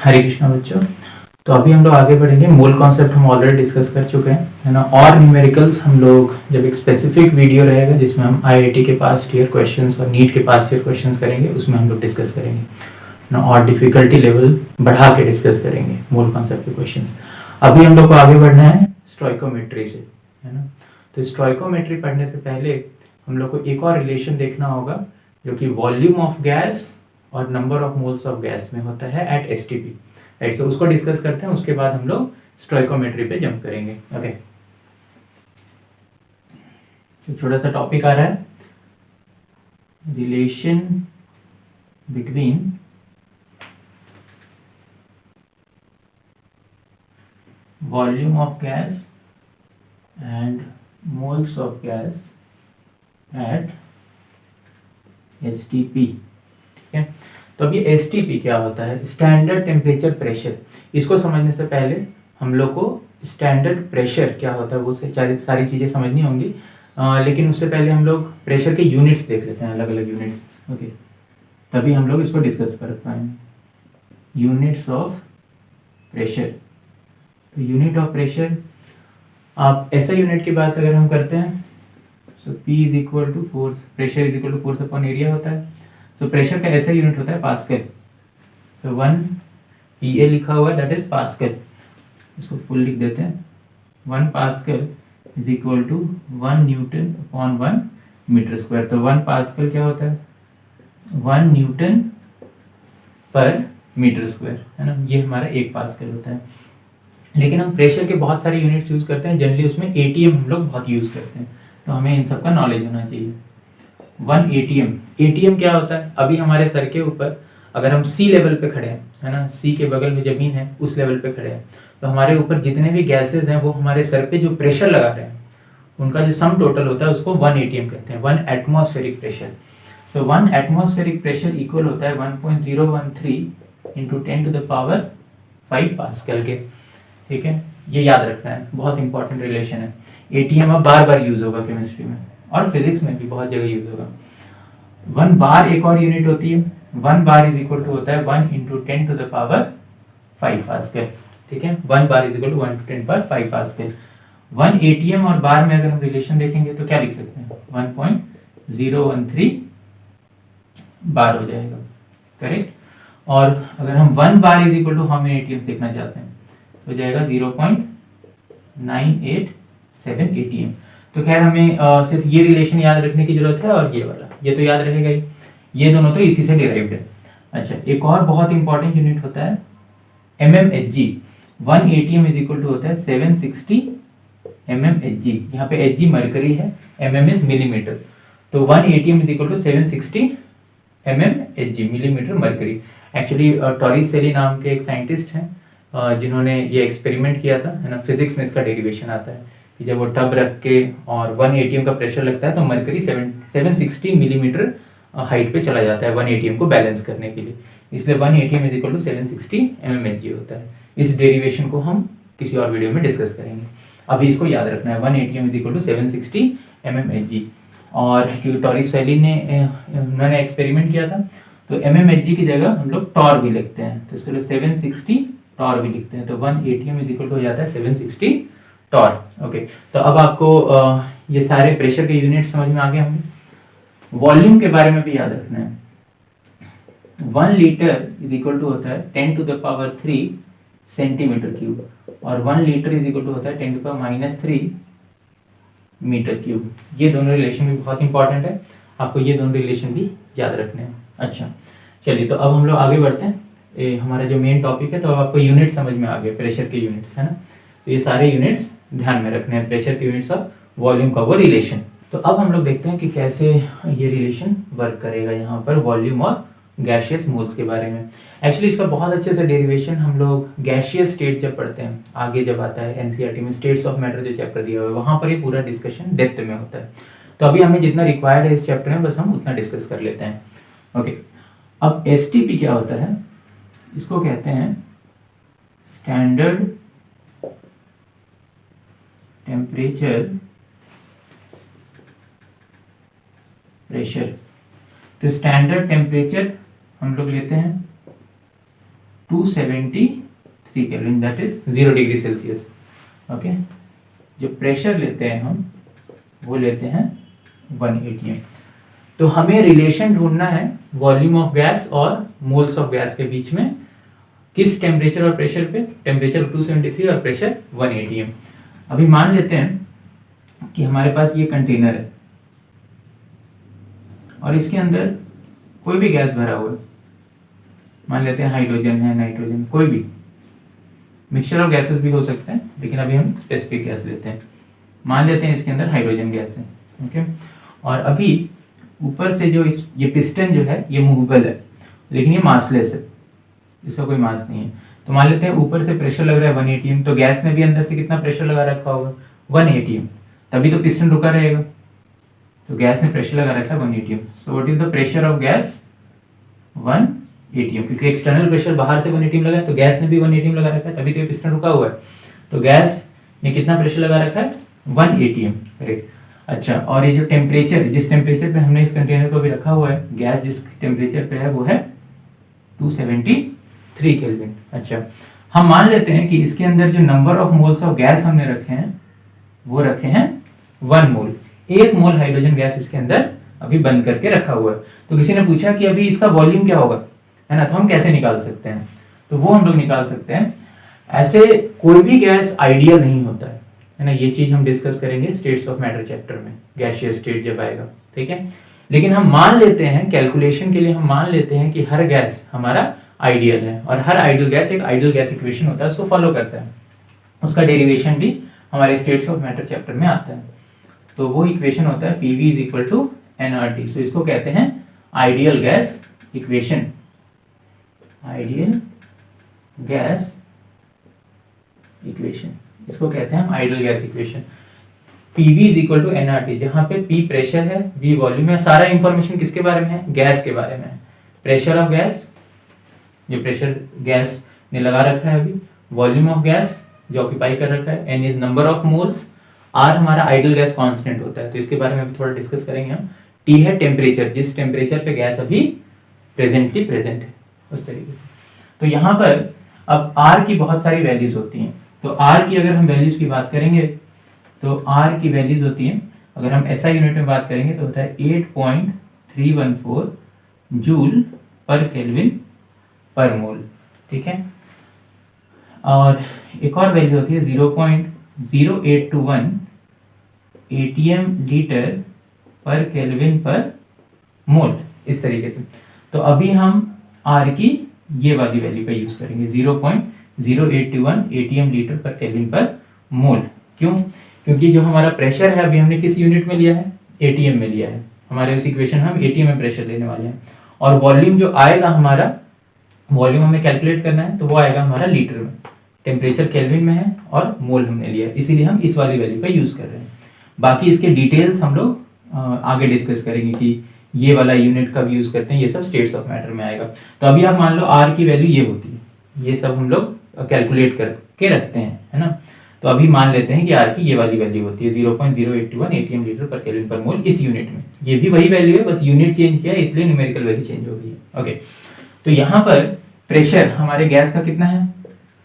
हरे कृष्णा बच्चों। तो अभी हम लोग आगे बढ़ेंगे। मूल कॉन्सेप्ट हम ऑलरेडी डिस्कस कर चुके हैं, है ना। और न्यूमेरिकल्स हम लोग जब एक स्पेसिफिक वीडियो रहेगा जिसमें हम आईआईटी के पास्ट ईयर क्वेश्चंस और नीट के पास्ट ईयर क्वेश्चंस करेंगे, उसमें हम लोग डिस्कस करेंगे ना, और डिफिकल्टी लेवल बढ़ा के डिस्कस करेंगे मूल कॉन्सेप्ट के क्वेश्चंस। अभी हम लोग को आगे बढ़ना है स्टोइकोमेट्री से, है ना। तो स्टोइकोमेट्री पढ़ने से पहले हम लोग को एक और रिलेशन देखना होगा जो कि वॉल्यूम ऑफ गैस और number of moles of gas में होता है एट एसटीपी, राइट। तो उसको डिस्कस करते हैं, उसके बाद हम लोग स्टोइकोमेट्री पे जंप करेंगे। ओके, तो छोटा सा टॉपिक आ रहा है, relation between volume of gas and moles of gas at STP, ठीक है। तो अब ये एसटीपी क्या होता है? Standard temperature pressure. इसको समझने से पहले हम लोग को स्टैंडर्ड प्रेशर क्या होता है वो सारी चीज़ें समझनी होंगी। लेकिन उससे पहले हम लोग प्रेशर के यूनिट्स देख लेते हैं, अलग अलग यूनिट्स। ओके, तभी हम लोग इसको डिस्कस कर पाएंगे। Units of pressure. तो यूनिट ऑफ प्रेशर, आप ऐसा यूनिट की बात अगर हम करते हैं, so P is equal to force, pressure is equal to force upon area होता है। सो प्रेशर का ऐसा यूनिट होता है पास्कल। सो 1 PA लिखा हुआ है, दैट इज पास्कल। इसको फुल लिख देते हैं। 1 pascal is equal to 1 newton upon 1 metre square. तो 1 पास्कल क्या होता है? 1 न्यूटन पर मीटर स्क्वायर, है ना। ये हमारा 1 पास्कल होता है। लेकिन हम प्रेशर के बहुत सारे यूनिट्स यूज करते हैं, जनरली उसमें एटीएम हम लोग बहुत यूज करते हैं, तो हमें इन सब का नॉलेज होना चाहिए। 1 एटीएम। एटीएम क्या होता है? अभी हमारे सर के ऊपर अगर हम सी लेवल पे खड़े हैं, है ना, सी के बगल में जमीन है, उस लेवल पे खड़े हैं, तो हमारे ऊपर जितने भी गैसेस हैं वो हमारे सर पे जो प्रेशर लगा रहे हैं उनका जो सम टोटल होता है उसको 1 एटीएम कहते हैं, 1 atmospheric pressure. So 1 atmospheric pressure equal होता है 1.013 into 10 to the power 5 pascal के, ठीक है। ये याद रखना है, बहुत इंपॉर्टेंट रिलेशन है। एटीएम अब बार बार यूज होगा केमिस्ट्री में और फिजिक्स में भी बहुत जगह यूज होगा। 1 बार एक और यूनिट होती है। 1 बार इज इक्वल टू होता है 1 into 10 to the power 5 pascal, ठीक है। 1 bar is equal to 1 to 10 power 5 pascal. 1 ATM और बार में अगर हम रिलेशन देखेंगे तो क्या लिख सकते हैं? 1.013 बार हो जाएगा, करेक्ट। और अगर हम 1 bar is equal to how many ATM देखना चाहते हैं तो हो जाएगा 0.987 एटीएम। तो खैर हमें सिर्फ ये रिलेशन याद रखने की जरूरत है, और ये वाला ये तो याद रहेगा ही, ये दोनों तो इसी से डिराइव्ड है। अच्छा, एक और बहुत इंपॉर्टेंट यूनिट होता है mmHg। 1 ATM is equal to होता है 760 mmHg। यहाँ पे Hg मरकरी है, mm इज मिलीमीटर, तो 1 ATM is equal to 760 mmHg, millimetre mercury. Actually Torricelli नाम के एक साइंटिस्ट हैं जिन्होंने ये एक्सपेरिमेंट किया था, है ना। फिजिक्स में इसका डेरिवेशन आता है कि जब वो टब रख के और 1 एटीएम का प्रेशर लगता है तो मरकरी 760 मिलीमीटर हाइट पे चला जाता है 1 एटीएम को बैलेंस करने के लिए, इसलिए 1 ATM is equal to 760 mmHg होता है। इस डेरिवेशन को हम किसी और वीडियो में डिस्कस करेंगे, अभी इसको याद रखना है 1 ATM is equal to 760 mmHg। और क्योंकि टॉरिसेली ने उन्होंने एक्सपेरिमेंट किया था तो mmHg की जगह हम लोग टॉर भी लिखते हैं, तो इसके लिए 760 टॉर भी लिखते हैं, तो 1 एटीएम इज इक्वल टू हो जाता है 760 टॉर। ओके, तो अब आपको ये सारे प्रेशर के यूनिट समझ में आ गए होंगे। वॉल्यूम के बारे में भी याद रखना है। 1 लीटर इज इक्वल टू होता है 10 to the power 3 centimetre cube, और 1 लीटर इज इक्वल टू होता है 10 to the power -3 metre cube. ये दोनों रिलेशन भी बहुत इंपॉर्टेंट है, आपको ये दोनों रिलेशन भी याद रखने हैं। अच्छा, चलिए तो अब हम लोग आगे बढ़ते हैं। हमारा जो मेन टॉपिक है, तो अब आपको यूनिट समझ में आ गए, प्रेशर के यूनिट्स, है ना। तो ये सारे यूनिट्स ध्यान में रखने हैं, प्रेशर के यूनिट्स और वॉल्यूम का वो रिलेशन। तो अब हम लोग देखते हैं कि कैसे ये रिलेशन वर्क करेगा यहाँ पर वॉल्यूम और गैशियस मोल्स के बारे में। एक्चुअली इसका बहुत अच्छे से डेरिवेशन हम लोग गैशियस स्टेट जब पढ़ते हैं, आगे जब आता है एनसीईआरटी में स्टेट्स ऑफ मैटर जो चैप्टर दिया हुआ है, वहाँ पर ये पूरा डिस्कशन डेप्थ में होता है। तो अभी हमें जितना रिक्वायर्ड है इस चैप्टर में बस हम उतना डिस्कस कर लेते हैं। ओके, अब एसटीपी क्या होता है? इसको कहते हैं स्टैंडर्ड टेम्परेचर प्रेशर। तो स्टैंडर्ड टेम्परेचर हम लोग लेते हैं 273 kelvin, that is 0 degree Celsius. Okay, जो प्रेशर लेते हैं हम वो लेते हैं 1 atm। तो हमें रिलेशन ढूंढना है वॉल्यूम ऑफ गैस और मोल्स ऑफ गैस के बीच में, किस टेम्परेचर और प्रेशर पे? टेम्परेचर 273 और प्रेशर 1 atm। अभी मान लेते हैं कि हमारे पास ये कंटेनर है और इसके अंदर कोई भी गैस भरा हुआ है, मान लेते हैं हाइड्रोजन है, नाइट्रोजन, कोई भी मिक्सचर ऑफ गैसेस भी हो सकते हैं, लेकिन अभी हम स्पेसिफिक गैस लेते हैं। मान लेते हैं इसके अंदर हाइड्रोजन गैस है। ओके, और अभी ऊपर से जो ये पिस्टन जो है ये मूवेबल है, लेकिन ये मासलेस है, इसका कोई मास नहीं है। तो मान लेते हैं ऊपर से प्रेशर लग रहा है 1 atm, तो गैस ने भी अंदर से कितना प्रेशर लगा रखा होगा? 1 atm, तभी तो पिस्टन रुका रहेगा। तो गैस ने प्रेशर लगा रखा है 1 atm। So what is the pressure of gas? 1 atm, क्योंकि एक्सटर्नल प्रेशर बाहर से 1 atm लगा है, तो गैस ने भी 1 atm लगा रखा है, तभी तो ये पिस्टन रुका हुआ है। तो गैस ने कितना प्रेशर लगा रखा है? 1 atm, करेक्ट। अच्छा, और ये जो टेम्परेचर, जिस टेम्परेचर पे हमने इस कंटेनर को भी रखा हुआ है, गैस जिस टेम्परेचर पे है वो है 273 केल्विन। अच्छा, हम मान लेते हैं कि इसके अंदर जो number of moles of gas हमने रखे हैं वो रखे हैं 1 मोल। 1 मोल हाइड्रोजन गैस इसके अंदर अभी बंद करके रखा हुआ है। तो किसी ने पूछा कि अभी इसका वॉल्यूम क्या होगा, है ना, तो हम कैसे निकाल सकते हैं? तो वो हम लोग निकाल सकते हैं। ऐसे कोई भी गैस आइडियल नहीं होता है ना, ये चीज हम डिस्कस करेंगे स्टेट्स ऑफ मैटर चैप्टर में, गैसियस स्टेट जब आएगा, ठीक है। लेकिन हम मान लेते हैं, कैलकुलेशन के लिए हम मान लेते हैं कि हर गैस हमारा आइडियल है, और हर आइडियल गैस एक आइडियल गैस इक्वेशन होता है, उसको फॉलो करता है। उसका डेरिवेशन भी हमारे स्टेट्स ऑफ मैटर चैप्टर में आता है। तो वो इक्वेशन होता है PV is equal to nRT। So इसको कहते हैं ideal gas equation, ideal gas equation, इसको कहते हैं हम ideal gas equation. PV is equal to nRT, जहां पे P प्रेशर है, V वॉल्यूम है, सारा इंफॉर्मेशन किसके बारे में है? गैस के बारे में है। प्रेशर ऑफ गैस, जो प्रेशर गैस ने लगा रखा है अभी, वॉल्यूम ऑफ गैस जो ऑक्यूपाई कर रखा है, n is number of moles, R हमारा आइडियल गैस कांस्टेंट होता है, तो इसके बारे में भी थोड़ा डिस्कस करेंगे हम। T है टेम्परेचर, जिस टेम्परेचर पे गैस अभी प्रेजेंटली प्रेजेंट है, उस तरीके से। तो यहाँ पर अब R की बहुत सारी वैल्यूज होती हैं। तो R की अगर हम वैल्यूज की बात करेंगे तो R की वैल्यूज होती हैं, अगर हम SI यूनिट में बात करेंगे तो होता है 8.314 जूल पर केल्विन पर मोल, ठीक है। और एक और वैल्यू होती है 0.0821 atm लीटर पर केल्विन पर मोल, इस तरीके से। तो अभी हम R की ये वाली वैल्यू का यूज करेंगे, 0.0821 atm लीटर पर केल्विन पर मोल। क्यों? क्योंकि जो हमारा प्रेशर है अभी हमने किस यूनिट में लिया है? atm में लिया है। हमारे उस इक्वेशन हम atm में प्रेशर लेने वाले हैं, और वॉल्यूम जो आएगा हमारा, वॉल्यूम हमें कैलकुलेट करना है, तो वो आएगा हमारा लीटर में। टेम्परेचर केल्विन में है और मोल हमने लिया है, इसीलिए हम इस वाली वैल्यू का यूज कर रहे हैं। बाकी इसके डिटेल्स हम लोग आगे डिस्कस करेंगे कि ये वाला यूनिट कब यूज करते हैं, ये सब स्टेट्स ऑफ मैटर में आएगा। तो अभी आप मान लो R की वैल्यू ये होती है, ये सब हम लोग कैलकुलेट करके रखते हैं, है ना। तो अभी मान लेते हैं कि R की ये वाली वैल्यू होती है 0.081 atm लीटर पर केल्विन पर मोल इस यूनिट में। ये भी वही वैल्यू है, बस यूनिट चेंज किया है, इसलिए न्यूमेरिकल वैल्यू चेंज हो गई है। ओके, तो यहाँ पर प्रेशर हमारे गैस का कितना है?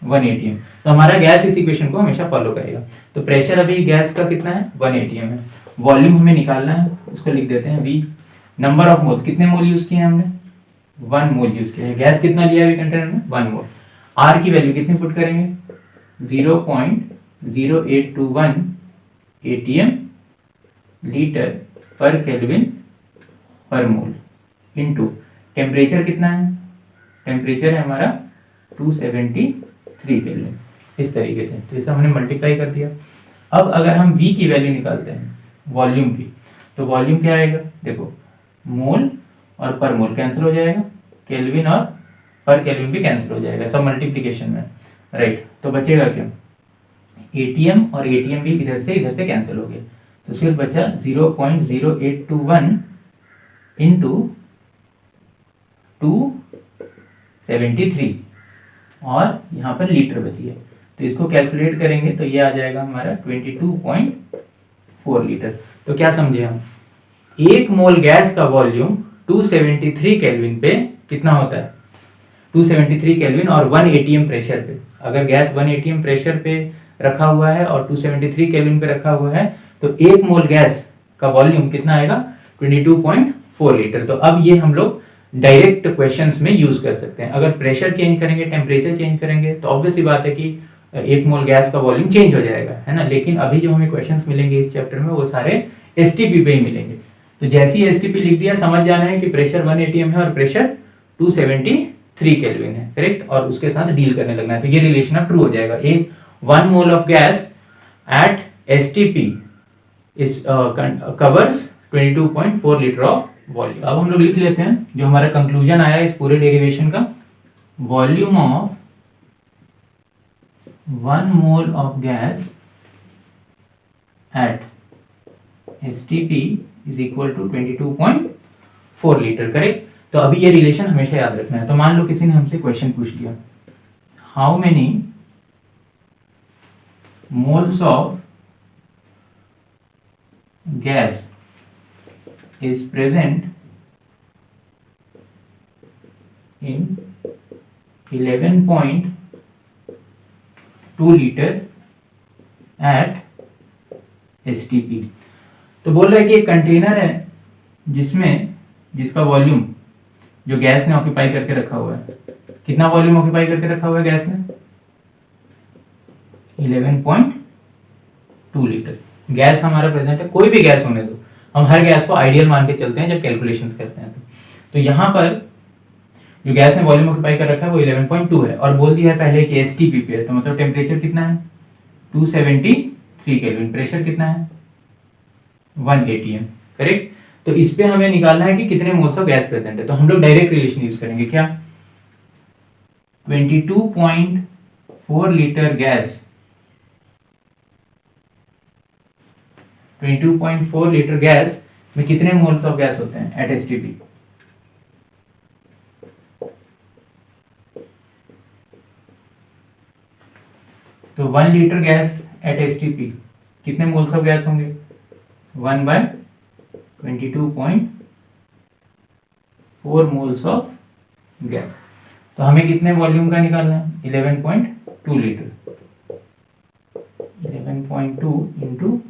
1 atm। तो हमारा गैस इस इक्वेशन को हमेशा फॉलो करेगा। तो प्रेशर अभी गैस का कितना है? 1 atm है। वॉल्यूम हमें निकालना है, उसको लिख देते हैं V। नंबर ऑफ मोल्स, कितने मोल यूज किए हैं हमने? 1 मोल यूज किया है। गैस कितना लिया है कंटेनर में? 1 मोल। R की वैल्यू कितनी पुट करेंगे? 0.0821 atm लीटर पर केल्विन पर मोल इनटू टेम्परेचर कितना है? टेम्परेचर है हमारा 273 केल्विन, इस तरीके से। तो इसे हमने मल्टीप्लाई कर दिया। अब अगर हम V की वैल्यू निकालते हैं वॉल्यूम की, तो वॉल्यूम क्या आएगा? देखो, मोल और पर मोल कैंसिल हो जाएगा, केल्विन और पर केल्विन भी कैंसिल हो जाएगा सब मल्टीप्लिकेशन में, राइट। तो बचेगा क्या? atm और atm भी इधर से कैंसिल हो गए, तो सिर्फ बचा 0.0821 इंटू 273 और यहाँ पर लीटर बची है। तो इसको कैलकुलेट करेंगे तो ये आ जाएगा हमारा 22.4 लीटर। तो क्या समझे हम? 1 मोल गैस का वॉल्यूम 273 केल्विन पे कितना होता है? 273 केल्विन और 1 atm प्रेशर पे। अगर गैस 1 atm प्रेशर पे रखा हुआ है और 273 केल्विन पे रखा हुआ है तो 1 मोल गैस का वॉल्यूम कितना आएगा 22.4 लीटर। तो अब ये हम लोग डायरेक्ट क्वेश्चंस में यूज कर सकते हैं। अगर प्रेशर चेंज करेंगे, टेम्परेचर चेंज करेंगे तो ऑब्वियस सी बात है कि 1 मोल गैस का वॉल्यूम चेंज हो जाएगा, है ना। लेकिन अभी जो हमें क्वेश्चंस मिलेंगे इस चैप्टर में वो सारे एसटीपी पे ही मिलेंगे। तो जैसे ही एसटीपी लिख दिया समझ जाना है कि प्रेशर 1 atm है और प्रेशर 273 केल्विन है, करेक्ट। और उसके साथ डील करने लगना है तो ये रिलेशन अब ट्रू हो जाएगा। एक 1 mole of gas at STP is covers 22.4 litre of volume. अब हम लोग लिख लेते हैं जो हमारा कंक्लूजन आया इस पूरे डेरिवेशन का। Volume of 1 mole of gas at STP is equal to 22.4 litre, correct. तो अभी ये रिलेशन हमेशा याद रखना है। तो मान लो किसी ने हमसे क्वेश्चन पूछ लिया, how many moles of gas is present in 11.2 liter at STP। तो बोल रहा है कि एक कंटेनर है जिसका वॉल्यूम जो गैस ने ऑक्यूपाई करके रखा हुआ है, कितना वॉल्यूम ऑक्यूपाई करके रखा हुआ है गैस ने 11.2 लीटर। गैस हमारा प्रेजेंट है, कोई भी गैस होने दो, हम हर गैस को आइडियल मान के चलते हैं जब कैलकुलेशंस करते हैं। तो यहाँ पर जो गैस ने वॉल्यूम ऑक्यूपाई कर रखा है वो 11.2 है और बोल दिया है पहले कि एसटीपी पे है, तो मतलब टेम्परेचर कितना है 273 केल्विन, प्रेशर कितना है 1 atm, करेक्ट। तो इस पे हमें निकालना है कि कितने मोल्स ऑफ गैस प्रेजेंट है। तो हम लोग डायरेक्ट रिलेशन यूज करेंगे, क्या 22.4 लीटर गैस 22.4 लीटर गैस में कितने मोल्स ऑफ गैस होते हैं एट एसटीपी। तो 1 लीटर गैस एट एसटीपी कितने मोल्स ऑफ गैस होंगे 1/22.4 मोल्स ऑफ गैस। तो हमें कितने वॉल्यूम का निकालना है 11.2 लीटर, 11.2 इंटू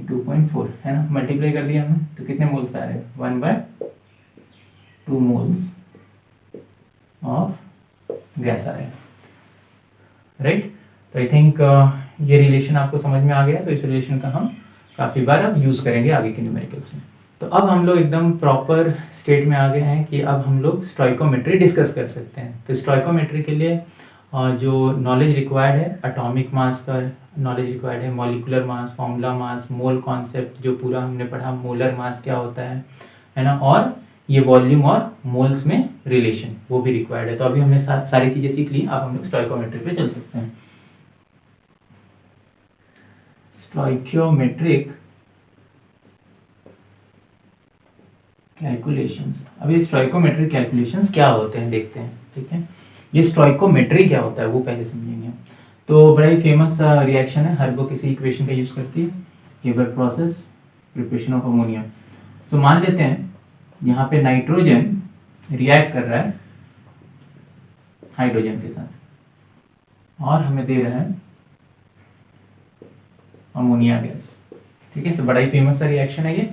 2.4 है ना, मल्टीप्लाई कर दिया हमने तो कितने मोल्स आ रहे हैं 1/2 मोल्स ऑफ गैस आ रहे हैं, राइट। तो आई थिंक ये रिलेशन आपको समझ में आ गया। तो इस रिलेशन का हम काफ़ी बार अब यूज़ करेंगे आगे के न्यूमेरिकल्स में। तो अब हम लोग एकदम प्रॉपर स्टेट में आ गए हैं कि अब हम लोग स्टोइकोमेट्री डिस्कस कर सकते हैं। तो स्टोइकोमेट्री के लिए जो नॉलेज रिक्वायर्ड है, एटॉमिक मास का नॉलेज रिक्वायर्ड है, molecular mass, formula mass, mole concept जो पूरा हमने पढ़ा, मोलर मास क्या होता है ना, और ये वॉल्यूम और मोल्स में रिलेशन वो भी रिक्वायर्ड है। तो अभी हमने सारी चीज़ें सीख ली, अब हम लोग स्टोइकोमेट्री पे चल सकते हैं। Stoichiometric calculations. अब ये स्टोइकोमेट्रिक कैलकुलेशंस क्या होते हैं देखते हैं, ठीक है। ये स्टोइकोमेट्री क्या होता है वो पहले समझेंगे। तो बड़ा ही फेमस रिएक्शन है, हर बुक इसी इक्वेशन का यूज करती है, Haber process, preparation of ammonia. तो मान लेते हैं यहाँ पे नाइट्रोजन रिएक्ट कर रहा है हाइड्रोजन के साथ और हमें दे रहा है अमोनिया गैस, ठीक है। सो बड़ा ही फेमस सा रिएक्शन है ये।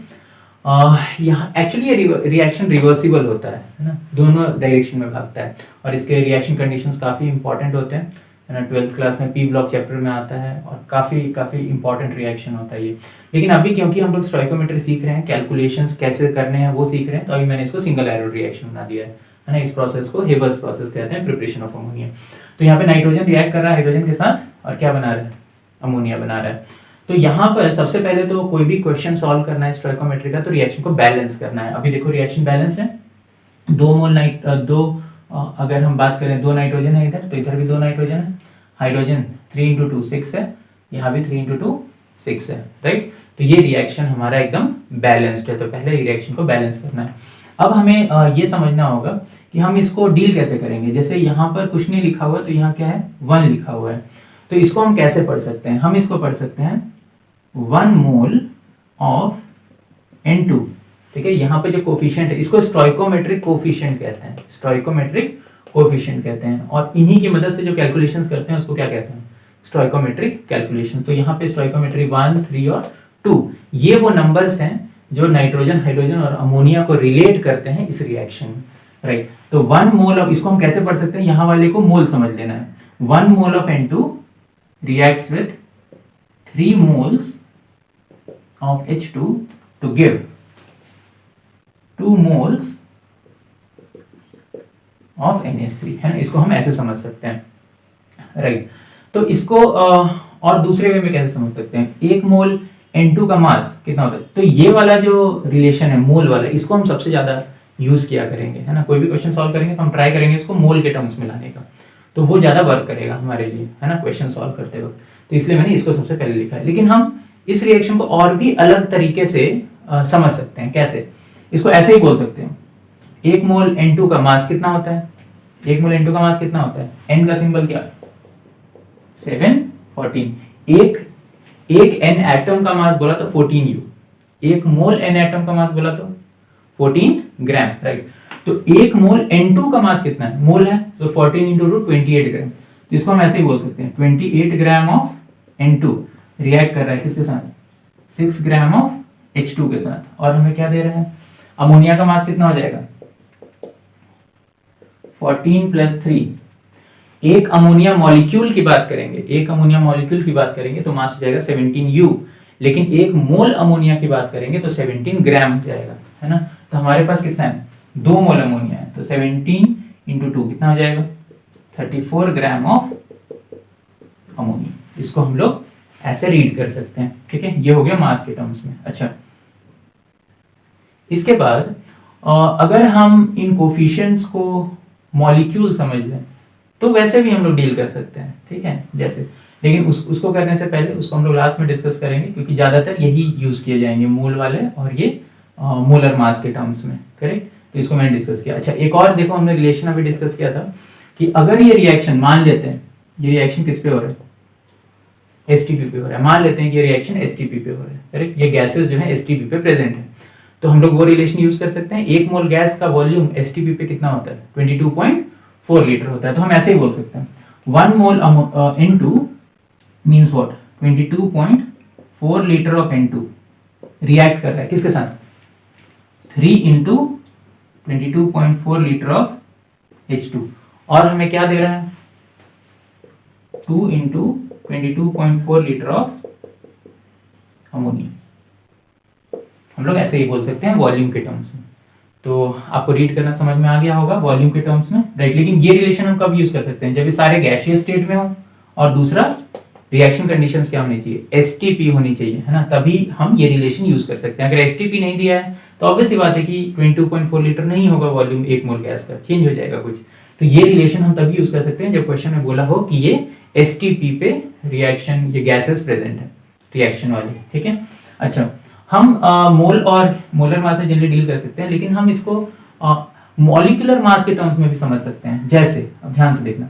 यहाँ एक्चुअली ये रिएक्शन रिवर्सिबल होता है ना, दोनों डायरेक्शन में भागता है और इसके रिएक्शन कंडीशंस काफ़ी इंपॉर्टेंट होते हैं, है ना। 12th क्लास में पी ब्लॉक चैप्टर में आता है और काफ़ी इंपॉर्टेंट रिएक्शन होता है ये। लेकिन अभी क्योंकि हम लोग स्टोइकोमेट्री सीख रहे हैं, कैलकुलेशंस कैसे करने हैं वो सीख रहे हैं, तो अभी मैंने इसको सिंगल एरो रिएक्शन बना दिया है ना। इस प्रोसेस को हेबर्स प्रोसेस कहते हैं, प्रिपरेशन ऑफ अमोनिया। तो यहाँ पे नाइट्रोजन रिएक्ट कर रहा है हाइड्रोजन के साथ और क्या बना रहा है अमोनिया बना रहा है। तो यहाँ पर सबसे पहले तो कोई भी क्वेश्चन सॉल्व करना है स्टोइकोमेट्री का तो रिएक्शन को बैलेंस करना है। अभी देखो रिएक्शन बैलेंस है, अगर हम बात करें 2 नाइट्रोजन है इधर, तो इधर भी 2 नाइट्रोजन है, हाइड्रोजन 3 × 2 6 है, यहाँ भी 3 × 2 6 है, राइट। तो ये रिएक्शन हमारा एकदम बैलेंस्ड है, तो पहले रिएक्शन को बैलेंस करना है। अब हमें ये समझना होगा कि हम इसको डील कैसे करेंगे। जैसे यहाँ पर कुछ नहीं लिखा हुआ तो यहाँ क्या है 1 लिखा हुआ है, तो इसको हम कैसे पढ़ सकते हैं। हम इसको पढ़ सकते हैं 1 मोल ऑफ N2, ठीक है। यहाँ पे जो कोफिशिएंट है इसको स्टोइकोमेट्रिक कोफिशिएंट कहते हैं, स्टोइकोमेट्रिक कोएफिशिएंट कहते हैं, और इन्हीं की मदद से जो कैलकुलेशंस करते हैं उसको क्या कहते हैं, स्टोइकोमेट्रिक कैलकुलेशन। तो यहाँ पे स्टोइकोमेट्री 1, 3 और 2 ये वो नंबर्स हैं जो नाइट्रोजन, हाइड्रोजन और अमोनिया को रिलेट करते हैं इस रिएक्शन में, राइट। तो 1 मोल ऑफ, इसको हम कैसे पढ़ सकते हैं, यहाँ वाले को मोल समझ लेना है। 1 mole of N2 reacts with 3 moles of H2 to give 2 moles of NH3, है ना। इसको हम ऐसे समझ सकते हैं, राइट। तो इसको और दूसरे वे में कैसे समझ सकते हैं, 1 मोल N2 का मास कितना होता है। तो ये वाला जो रिलेशन है मोल वाला, इसको हम सबसे ज्यादा यूज किया करेंगे, है ना। कोई भी क्वेश्चन सॉल्व करेंगे तो हम ट्राई करेंगे इसको मोल के टर्म्स में लाने का, तो वो ज्यादा वर्क करेगा हमारे लिए, है ना, क्वेश्चन सॉल्व करते वक्त। तो इसलिए मैंने इसको सबसे पहले लिखा है। लेकिन हम इस रिएक्शन को और भी अलग तरीके से समझ सकते हैं। कैसे, इसको ऐसे ही बोल सकते हैं, 1 मोल N2 का मास कितना होता है, 1 मोल N2 का मास कितना होता है, N का सिंबल क्या, 7, 14। एक N एटम का मास बोला तो 14U, 1 मोल N एटम का मास बोला तो 14 ग्राम, राइट। तो 1 मोल N2 का मास कितना है, मोल है, तो 14 इंटू 2 28 ग्राम। तो इसको हम ऐसे ही बोल सकते हैं, 28 ग्राम ऑफ N2 रिएक्ट कर रहा है किसके साथ, 6 ग्राम ऑफ H2 के साथ। और हमें क्या दे रहा है, अमोनिया का मास कितना हो जाएगा, 14 + 3। एक अमोनिया मॉलिक्यूल की बात करेंगे, एक अमोनिया मॉलिक्यूल की बात करेंगे तो मास हो जाएगा 17U, लेकिन एक मोल अमोनिया की बात करेंगे तो 17 ग्राम हो जाएगा, है ना। तो हमारे पास कितना है, 2 मोल अमोनिया है, तो 17 × 2 कितना हो जाएगा, 34 ग्राम ऑफ अमोनिया। इसको हम लोग ऐसे रीड कर सकते हैं, ठीक है। ये हो गया मास के टर्म्स में। अच्छा, इसके बाद अगर हम इन कोफिशिएंट्स को मॉलिक्यूल समझ लें तो वैसे भी हम लोग डील कर सकते हैं, ठीक है, जैसे। लेकिन उसको करने से पहले उसको हम लोग लास्ट में डिस्कस करेंगे, क्योंकि ज्यादातर यही यूज किए जाएंगे, मोल वाले और ये मोलर मास के टर्म्स में, करेक्ट। तो इसको मैंने डिस्कस किया। अच्छा, एक और देखो, हमने रिलेशन अभी डिस्कस किया था कि अगर ये रिएक्शन, मान लेते हैं ये रिएक्शन किस पे हो रहा है, एसटीपी पे हो रहा है, मान लेते हैं कि ये रिएक्शन एसटीपी पे हो रहा है, करेक्ट। ये गैसेस जो है एसटीपी पे प्रेजेंट है, तो हम लोग वो रिलेशन यूज कर सकते हैं। 1 मोल गैस का वॉल्यूम एसटीपी पे कितना होता है, 22.4 लीटर होता है। तो हम ऐसे ही बोल सकते हैं, 1 मोल N2 means what, 22.4 litre of N2 react कर रहा है किसके साथ, 3 × 22.4 लीटर ऑफ H2। और हमें क्या दे रहा है, 2 × 22.4 लीटर ऑफ अमोनिया। हम लोग ऐसे ही बोल सकते हैं वॉल्यूम के टर्म्स में। तो आपको रीड करना समझ में आ गया होगा वॉल्यूम के टर्म्स में, राइट। लेकिन ये रिलेशन हम कब यूज कर सकते हैं, जब ये सारे गैसियस स्टेट में हो, और दूसरा रिएक्शन कंडीशंस क्या होनी चाहिए, एसटीपी होनी चाहिए, है ना, तभी हम ये रिलेशन यूज कर सकते हैं। अगर एसटीपी नहीं दिया है तो ऑब्वियस सी बात है कि 22.4 लीटर नहीं होगा वॉल्यूम 1 मोल गैस का, चेंज हो जाएगा कुछ। तो ये रिलेशन हम तभी यूज कर सकते हैं जब क्वेश्चन में बोला हो कि ये एसटीपी पे रिएक्शन, ये गैसेस प्रेजेंट है रिएक्शन वाली, ठीक है। अच्छा, हम मोल और मोलर मास से जनरली डील कर सकते हैं, लेकिन हम इसको मॉलिक्यूलर मास के टर्म्स में भी समझ सकते हैं। जैसे, अब ध्यान से देखना,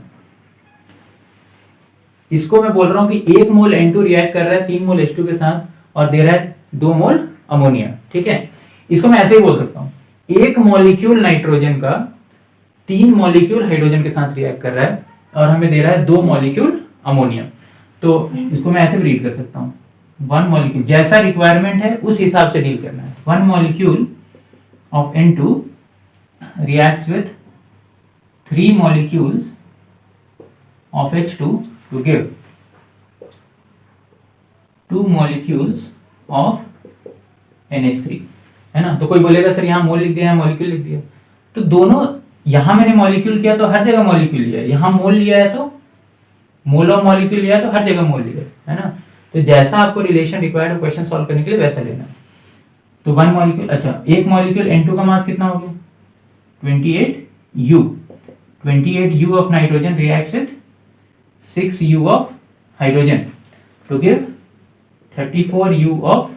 इसको मैं बोल रहा हूं कि 1 मोल N2 रिएक्ट कर रहा है 3 मोल H2 के साथ और दे रहा है 2 मोल अमोनिया, ठीक है। इसको मैं ऐसे ही बोल सकता हूं, 1 मॉलिक्यूल नाइट्रोजन का 3 मॉलिक्यूल हाइड्रोजन के साथ रिएक्ट कर रहा है और हमें दे रहा है 2 मॉलिक्यूल अमोनिया। तो इसको मैं ऐसे भी रीड कर सकता हूं, 1 मॉलिक्यूल, जैसा रिक्वायरमेंट है उस हिसाब से डील करना है। 1 molecule of N2 reacts with 3 molecules of H2 to give 2 molecules of NH3, है ना। तो कोई बोलेगा सर यहाँ मोल लिख दिया, मॉलिक्यूल लिख दिया, तो दोनों, यहां मैंने मॉलिक्यूल किया तो हर जगह मॉलिक्यूल लिया, यहां मोल लिया है तो मोल ऑफ मॉलिक्यूल लिया है तो हर जगह मोल लिया है ना। तो जैसा आपको रिलेशन रिक्वायर्ड है क्वेश्चन सॉल्व करने के लिए वैसा लेना। तो 1 मॉलिक्यूल, अच्छा, एक मॉलिक्यूल N2 का मास कितना हो गया, 28U। 28U of nitrogen reacts with 6U of hydrogen to give 34U of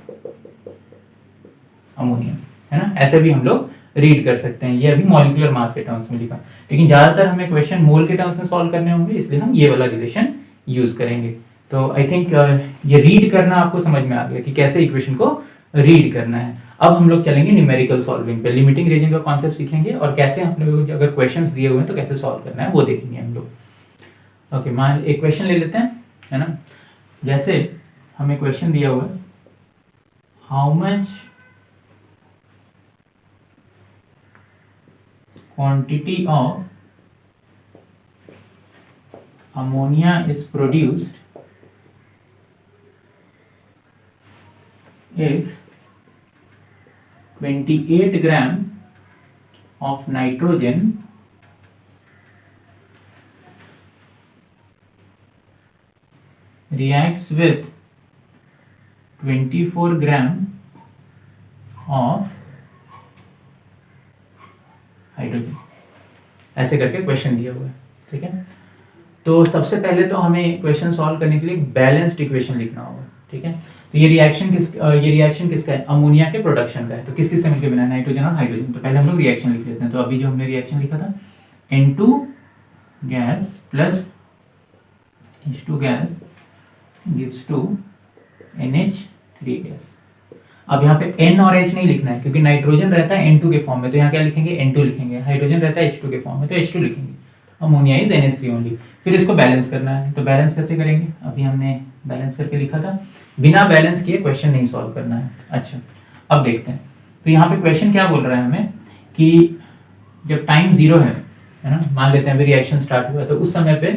ammonia, है ना। ऐसे भी हम लोग रीड कर सकते हैं, ये अभी मॉलिक्यूलर मास के टर्म्स में लिखा, लेकिन ज्यादातर हमें क्वेश्चन मोल के टर्म्स में सॉल्व करने होंगे, इसलिए हम ये वाला रिलेशन यूज करेंगे। तो आई थिंक ये रीड करना आपको समझ में आ गया कि कैसे इक्वेशन को रीड करना है। अब हम लोग चलेंगे न्यूमेरिकल सॉल्विंग पे, लिमिटिंग रिएजेंट का कॉन्सेप्ट सीखेंगे और कैसे हम लोग अगर क्वेश्चंस दिए हुए हैं तो कैसे सॉल्व करना है वो देखेंगे हम लोग। ओके, मान एक क्वेश्चन ले लेते हैं, है ना। जैसे हमें क्वेश्चन दिया हुआ है, how much quantity of ammonia is produced if 28 gram of nitrogen reacts with 24 gram of hydrogen. ऐसे करके क्वेश्चन दिया हुआ है, ठीक है। तो सबसे पहले तो हमें क्वेश्चन सॉल्व करने के लिए बैलेंस्ड इक्वेशन लिखना होगा, ठीक है। तो ये रिएक्शन किसका है, अमोनिया के प्रोडक्शन का है। तो किस किस से मिलकर बना है, नाइट्रोजन और हाइड्रोजन। तो पहले हम लोग रिएक्शन लिख लेते हैं। तो अभी जो हमने रिएक्शन लिखा था, N2 gas plus H2 gas gives to NH3 gas. अब यहाँ पे N और H नहीं लिखना है क्योंकि नाइट्रोजन रहता है N2 के फॉर्म में, तो यहाँ क्या लिखेंगे, N2 लिखेंगे। हाइड्रोजन रहता है H2 के फॉर्म में, तो H2 लिखेंगे। Ammonia is NH3 only. फिर इसको बैलेंस करना है, तो बैलेंस कैसे करेंगे, अभी हमने बैलेंस करके लिखा था। बिना बैलेंस किए क्वेश्चन नहीं सॉल्व करना है। अच्छा, अब देखते हैं। तो यहाँ पे क्वेश्चन क्या बोल रहा है हमें कि जब टाइम 0 है ना, मान लेते हैं अभी रिएक्शन स्टार्ट हुआ, तो उस समय पे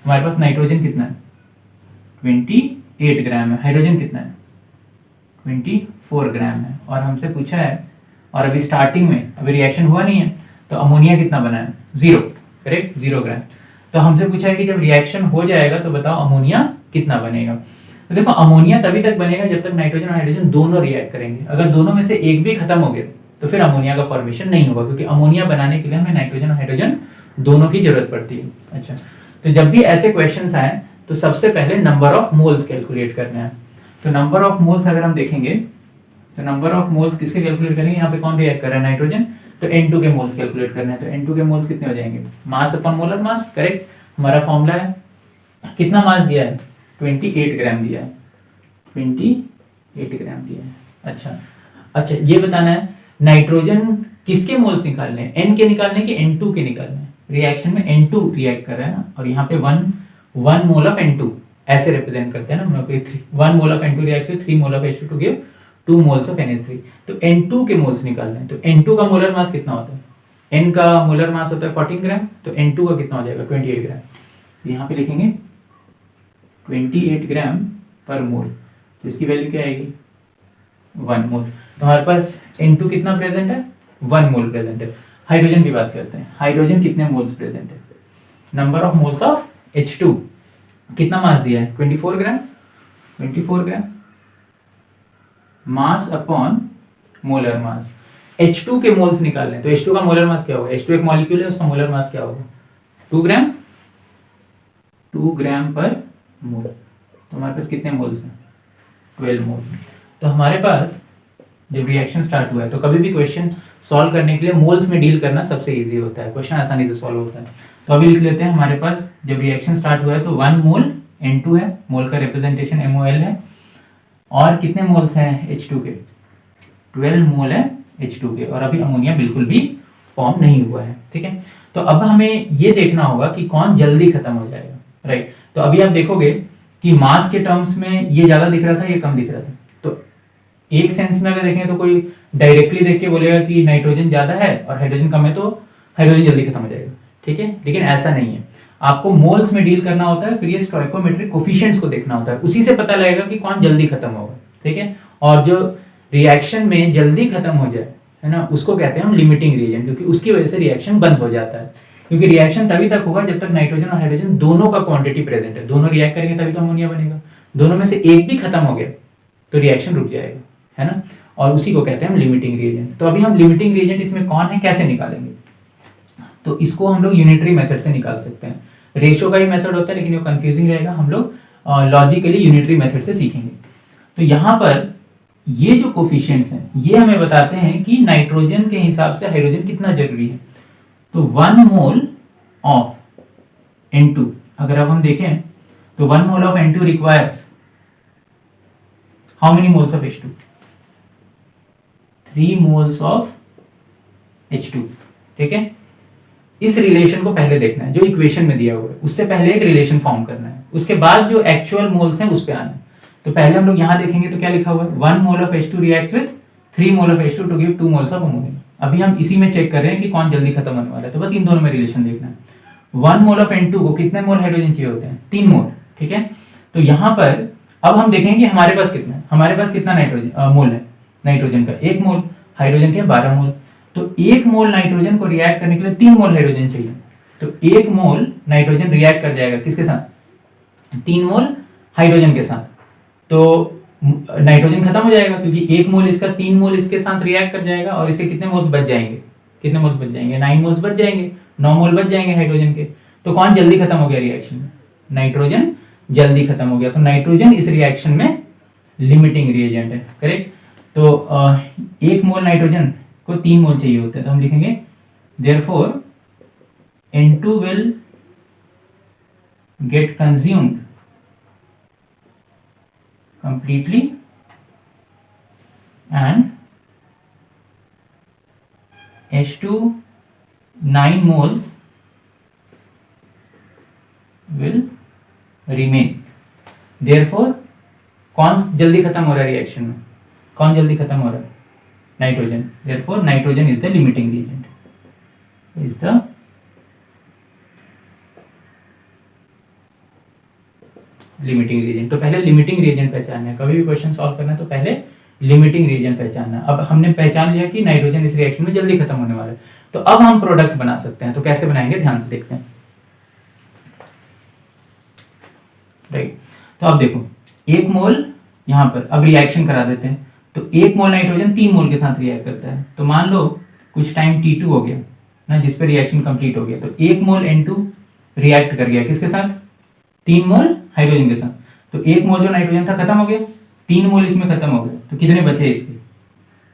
हमारे पास नाइट्रोजन कितना है, 28 ग्राम है। हाइड्रोजन कितना है, 24 ग्राम है। और हमसे पूछा है, और अभी स्टार्टिंग में अभी रिएक्शन हुआ नहीं है, तो अमोनिया कितना बना है, 0, करेक्ट, 0 ग्राम। तो हमसे पूछा है कि जब रिएक्शन हो जाएगा तो बताओ अमोनिया कितना बनेगा। तो देखो, अमोनिया तभी तक बनेगा जब तक नाइट्रोजन और हाइड्रोजन दोनों रिएक्ट करेंगे। अगर दोनों में से एक भी खत्म हो गया तो फिर अमोनिया का फॉर्मेशन नहीं होगा, क्योंकि अमोनिया बनाने के लिए हमें नाइट्रोजन और हाइड्रोजन दोनों की जरूरत पड़ती है। अच्छा, तो जब भी ऐसे क्वेश्चंस आए तो सबसे पहले नंबर ऑफ मोल्स कैलकुलेट करना है। तो नंबर ऑफ मोल्स अगर हम देखेंगे, तो नंबर ऑफ मोल्स किसके कैलकुलेट करेंगे, यहाँ पे कौन रिएक्ट कर रहा है, नाइट्रोजन, तो N2 के मोल्स कैलकुलेट करने हैं। तो N2 के मोल्स कितने हो जाएंगे, mass upon molar mass, correct. हमारा फॉर्मूला है, कितना मास दिया है, 28 ग्राम दिया है, 28 ग्राम दिया है। अच्छा, ये बताना है नाइट्रोजन किसके मोल्स निकालने हैं, N के निकालने के N2 के निकालने हैं। रिएक्शन में N2 रिएक्ट कर रहा है ना, और यहाँ पे 1 मोल ऑफ N2 ऐसे रिप्रेजेंट करते हैं ना हम लोग, 1 mole of N2 reacts with 3 mole of H2 to give 2 moles of NH3। तो N2 के मोल्स निकालने हैं। तो N2 का मोलर मास कितना होता है, N का मोलर मास होता है 14 ग्राम, तो N2 का कितना हो जाएगा, 28 ग्राम। तो यहाँ पे लिखेंगे 28 ग्राम पर मोल, तो इसकी वैल्यू क्या आएगी, 1 मोल। तो हमारे पास N2 कितना प्रेजेंट है, 1 मोल प्रेजेंट है। हाइड्रोजन की बात करते हैं, हाइड्रोजन कितने मोल्स प्रेजेंट है, number of moles of H2, कितना मास दिया है, 24 ग्राम, 24 ग्राम mass upon molar mass. H2 के मोल्स निकालने हैं, तो H2 का मोलर मास क्या होगा, H2 एक मॉलिक्यूल है, उसका मोलर मास क्या होगा, 2 ग्राम, 2 ग्राम पर मोल। तो हमारे पास कितने मोल्स हैं, 12 मोल। तो हमारे पास जब रिएक्शन स्टार्ट हुआ है, तो कभी भी क्वेश्चन सॉल्व करने के लिए मोल्स में डील करना सबसे इजी होता है, क्वेश्चन आसानी से सॉल्व होता है। तो अभी लिख लेते हैं, हमारे पास जब रिएक्शन स्टार्ट हुआ है तो 1 मोल N2 है, मोल का रिप्रेजेंटेशन MOL है, और कितने मोल्स हैं H2 के, 12 मोल है H2 के, और अभी अमोनिया बिल्कुल भी फॉर्म नहीं हुआ है, ठीक है। तो अब हमें ये देखना होगा कि कौन जल्दी खत्म हो जाएगा, राइट। तो अभी आप देखोगे कि मास के टर्म्स में ये ज्यादा दिख रहा था, ये कम दिख रहा था। तो एक सेंस में अगर देखें तो कोई डायरेक्टली देख के बोलेगा कि नाइट्रोजन ज्यादा है और हाइड्रोजन कम है, तो हाइड्रोजन जल्दी खत्म हो जाएगा, ठीक है। लेकिन ऐसा नहीं है, आपको मोल्स में डील करना होता है, फिर ये स्टोइकोमेट्रिक कोफिशिएंट्स को देखना होता है, उसी से पता लगेगा कि कौन जल्दी खत्म होगा, ठीक है। और जो रिएक्शन में जल्दी खत्म हो जाए, है ना, उसको कहते हैं हम लिमिटिंग रिएजेंट, क्योंकि उसकी वजह से रिएक्शन बंद हो जाता है। क्योंकि रिएक्शन तभी तक होगा जब तक नाइट्रोजन और हाइड्रोजन दोनों का क्वांटिटी प्रेजेंट है, दोनों रिएक्ट करेंगे तभी तो अमोनिया बनेगा। दोनों में से एक भी खत्म हो गया तो रिएक्शन रुक जाएगा, है ना, और उसी को कहते हैं हम लिमिटिंग रिएजेंट। तो अभी हम लिमिटिंग रिएजेंट इसमें कौन है, कैसे निकालेंगे, तो इसको हम लोग यूनिटरी मेथड से निकाल सकते हैं। रेशो का ही मेथड होता है, लेकिन वो कंफ्यूजिंग रहेगा, हम लोग लॉजिकली यूनिटरी मेथड से सीखेंगे। तो यहाँ पर ये जो कोफिशिएंट्स हैं, ये हमें बताते हैं कि नाइट्रोजन के हिसाब से हाइड्रोजन कितना जरूरी है। तो 1 मोल ऑफ N2, अगर अब हम देखें तो 1 mole of N2 requires how many moles of H2, 3 moles of H2। ठीक है, इस रिलेशन को पहले देखना है जो इक्वेशन में दिया हुआ है, उससे पहले एक रिलेशन फॉर्म करना है, उसके बाद जो एक्चुअल मोल्स हैं उस पे आना है। तो पहले हम लोग यहां देखेंगे तो क्या लिखा हुआ है, 1 mole of H2 reacts with 3 mole of H2 to give 2 moles of ammonia. अभी हम इसी में चेक कर रहे हैं कि कौन जल्दी खत्म होने वाला है, तो बस इन दोनों में रिलेशन देखना है। 1 मोल ऑफ N2 को कितने मोल हाइड्रोजन चाहिए होते हैं, 3 मोल। ठीक है, तो यहां पर अब हम देखेंगे हमारे पास कितना है, हमारे पास कितना नाइट्रोजन मोल है, नाइट्रोजन का 1 मोल, हाइड्रोजन के 12 मोल। तो 1 मोल नाइट्रोजन को रिएक्ट करने के लिए 3 मोल हाइड्रोजन चाहिए। तो 1 मोल नाइट्रोजन रिएक्ट कर जाएगा किसके साथ, 3 मोल हाइड्रोजन के साथ। तो नाइट्रोजन खत्म हो जाएगा क्योंकि 1 मोल इसका 3 मोल इसके साथ रिएक्ट कर जाएगा, और इसके कितने मोल्स बच जाएंगे, कितने मोल्स बच जाएंगे, 9 मोल्स बच जाएंगे, 9 मोल बच जाएंगे हाइड्रोजन के। तो कौन जल्दी खत्म हो गया रिएक्शन में, नाइट्रोजन जल्दी खत्म हो गया। तो नाइट्रोजन इस रिएक्शन में लिमिटिंग रिएजेंट है, करेक्ट। तो 1 मोल नाइट्रोजन को 3 मोल चाहिए होते हैं, तो हम लिखेंगे therefore N2 will get consumed completely and H2 9 moles will remain। therefore कौन जल्दी खत्म हो रहा है रिएक्शन में, कौन जल्दी खत्म हो रहा है, nitrogen. therefore nitrogen is the limiting reagent, is the limiting reagent. तो पहले लिमिटिंग रिएजेंट पहचानना है, कभी भी क्वेश्चन सॉल्व करना है तो पहले लिमिटिंग रिएजेंट पहचानना है। अब हमने पहचान लिया कि नाइट्रोजन इस रिएक्शन में जल्दी खत्म होने वाला है, तो अब हम प्रोडक्ट बना सकते हैं। तो कैसे बनाएंगे, ध्यान से देखते हैं। राइट, तो अब देखो 1 मोल यहां पर, अब रिएक्शन करा देते हैं। तो 1 मोल नाइट्रोजन 3 मोल के साथ रिएक्ट करता है। तो मान लो कुछ टाइम T2 हो गया ना, जिस पे रिएक्शन कंप्लीट हो गया। तो 1 मोल N2 रिएक्ट कर गया किसके साथ, 3 मोल हाइड्रोजन के साथ। तो 1 मोल जो नाइट्रोजन था खत्म हो गया, 3 मोल इसमें खत्म हो गए, तो कितने बचे इसके,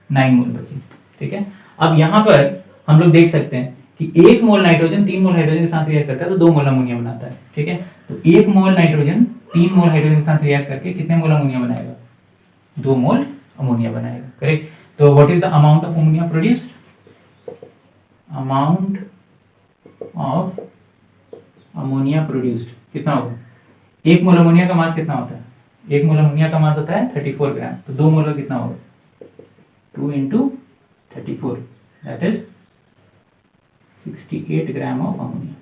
9 मोल बचे। ठीक है, अब यहां पर हम लोग देख सकते हैं कि 1 मोल नाइट्रोजन 3 मोल हाइड्रोजन के साथ रिएक्ट करता है तो 2 मोल अमोनिया बनाता है। ठीक है, तो 1 मोल नाइट्रोजन 3 मोल हाइड्रोजन के साथ रिएक्ट करके कितने मोल अमोनिया बनाएगा, 2 मोल अमोनिया बनाएगा, करेक्ट। तो what is the amount of ammonia produced, amount of ammonia produced कितना होगा, 1 मोल अमोनिया का मास कितना होता है, 1 मोल अमोनिया का मास होता है 34 ग्राम। तो 2 मोल का कितना होगा, 2 into 34 that is 68 gram of ammonia.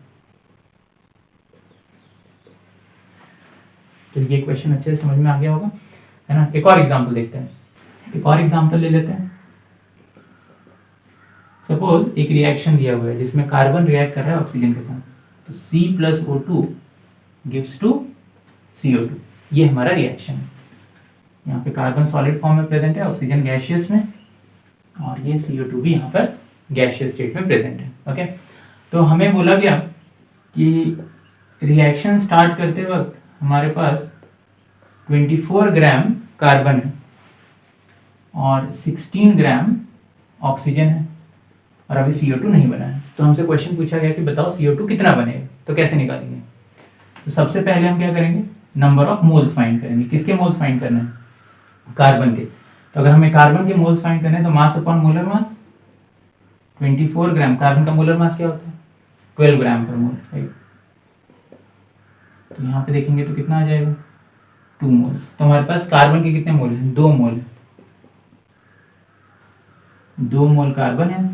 तो ये क्वेश्चन अच्छे से समझ में आ गया होगा, है ना। एक और एग्जांपल देखते हैं, एक और एग्जांपल ले लेते हैं। सपोज एक रिएक्शन दिया हुआ है जिसमें कार्बन रिएक्ट कर रहा है ऑक्सीजन के साथ। तो C+O2 गिव्स टू CO2, ये हमारा रिएक्शन है। यहाँ पे कार्बन सॉलिड फॉर्म में प्रेजेंट है, ऑक्सीजन गैसियस में, और ये CO2 भी यहाँ पर गैसियस स्टेट में प्रेजेंट है। ओके, तो हमें बोला गया कि रिएक्शन स्टार्ट करते वक्त हमारे पास 24 ग्राम कार्बन है और 16 ग्राम ऑक्सीजन है, और अभी CO2 नहीं बना है। तो हमसे क्वेश्चन पूछा गया कि बताओ CO2 कितना बनेगा, तो कैसे निकालेंगे। तो सबसे पहले हम क्या करेंगे, नंबर ऑफ मोल्स फाइंड करेंगे। किसके मोल्स फाइंड करने हैं, कार्बन के। तो अगर हमें कार्बन के मोल्स फाइंड करने हैं तो मास अपॉन मोलर मास 24 ग्राम, कार्बन का मोलर मास क्या होता है 12 ग्राम पर मोल, राइट। तो यहाँ पे देखेंगे तो कितना आ जाएगा 2 मोल्स। तो हमारे पास कार्बन के कितने मोल हैं, 2 मोल, 2 मोल कार्बन है।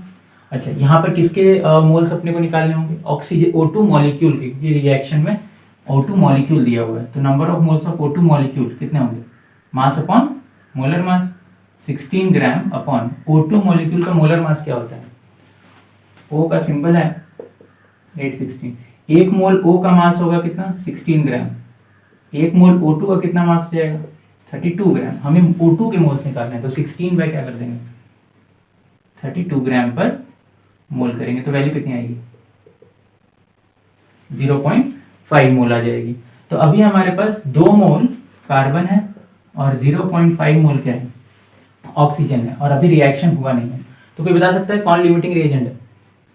अच्छा, यहाँ पर किसके मोल्स अपने को निकालने होंगे, ऑक्सीजन O2 मॉलिक्यूल के। ये रिएक्शन में O2 मॉलिक्यूल दिया हुआ है, तो number of moles of O2 molecule कितने होंगे, मास अपॉन मोलर मास 16 ग्राम अपॉन O2 मॉलिक्यूल का मोलर मास क्या होता है, O का सिंबल है 816। 1 मोल O का मास होगा कितना 16 ग्राम, 1 मोल O2 का कितना मास हो जाएगा 32 ग्राम। हमें O2 के मोल्स निकालने हैं, तो 16 बाय क्या कर देंगे 32 ग्राम पर मोल करेंगे, तो वैल्यू कितनी आएगी 0.5 मोल आ जाएगी। तो अभी हमारे पास 2 मोल कार्बन है और 0.5 मोल क्या है ऑक्सीजन है, और अभी रिएक्शन हुआ नहीं है। तो कोई बता सकता है कौन लिमिटिंग रिएजेंट है,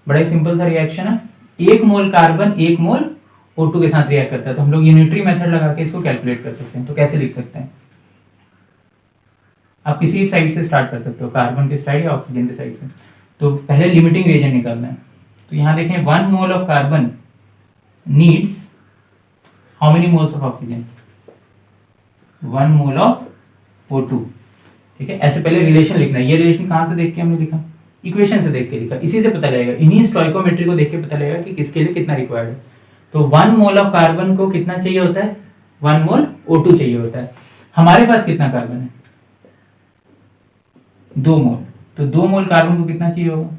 बड़ा ही सिंपल सा रिएक्शन है। 1 मोल कार्बन 1 मोल O2 के साथ रिएक्ट करता है, तो हम लोग यूनिटरी मेथड लगा के इसको कैलकुलेट कर सकते हैं। तो कैसे लिख सकते हैं, आप किसी साइड से स्टार्ट कर सकते हो, कार्बन के साइड या ऑक्सीजन के साइड से। तो पहले लिमिटिंग रिएजेंट निकालना है। तो यहाँ देखें 1 mole of carbon needs how many moles of oxygen, 1 mole of O2। ठीक है, ऐसे पहले रिलेशन लिखना है। ये रिलेशन कहाँ से देख के हमने लिखा, इक्वेशन से देख के लिखा, इसी से पता लगेगा, इन्हीं स्टोइकोमेट्री को देख के पता लगेगा कि किसके लिए कितना रिक्वायर्ड है। तो 1 मोल ऑफ कार्बन को कितना चाहिए होता है, 1 मोल O2 चाहिए होता है। हमारे पास कितना कार्बन है, 2 मोल। तो 2 मोल कार्बन को कितना चाहिए होगा,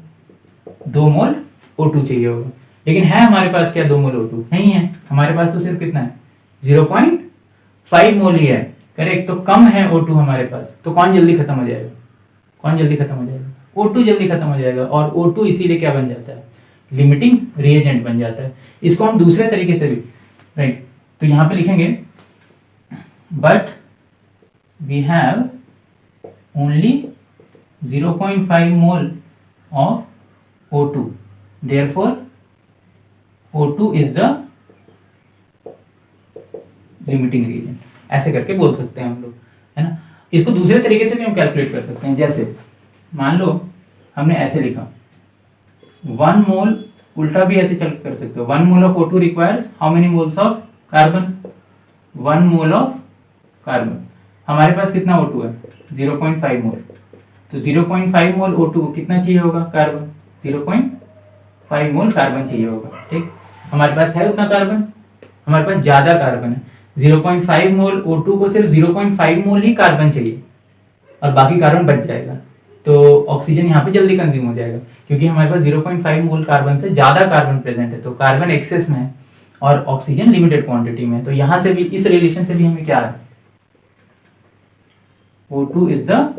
2 मोल O2 चाहिए होगा। लेकिन है हमारे पास क्या 2 मोल O2 नहीं है, हमारे पास तो सिर्फ कितना है 0.5 मोल ही है। करेक्ट, तो कम है O2 हमारे पास, तो कौन जल्दी खत्म हो जाएगा, कौन जल्दी खत्म हो जाएगा, O2 जल्दी खत्म हो जाएगा। और O2 इसीलिए क्या बन जाता है, लिमिटिंग रिएजेंट बन जाता है। इसको हम दूसरे तरीके से भी, राइट, तो यहां पे लिखेंगे but we have only 0.5 mole of O2, therefore O2 is the limiting reagent. ऐसे करके बोल सकते हैं हम लोग, है ना। इसको दूसरे तरीके से भी हम कैलकुलेट कर सकते हैं। जैसे मान लो हमने ऐसे लिखा 1 मोल, उल्टा भी ऐसे चल कर सकते हो, 1 mole of O2 requires how many moles of carbon, 1 mole of carbon. हमारे पास कितना O2 है 0.5 मोल, तो 0.5 मोल O2 को कितना चाहिए होगा, कार्बन 0.5 मोल कार्बन चाहिए होगा। ठीक, हमारे पास है उतना कार्बन, हमारे पास ज्यादा कार्बन है। 0.5 मोल O2 को सिर्फ 0.5 मोल ही कार्बन चाहिए और बाकी कार्बन बच जाएगा। तो ऑक्सीजन यहाँ पे जल्दी कंज्यूम हो जाएगा, क्योंकि हमारे पास 0.5 मोल कार्बन से ज्यादा कार्बन प्रेजेंट है। तो कार्बन एक्सेस में है और ऑक्सीजन लिमिटेड क्वांटिटी में है। तो यहां से भी, इस रिलेशन से भी हमें क्या है, O2 is the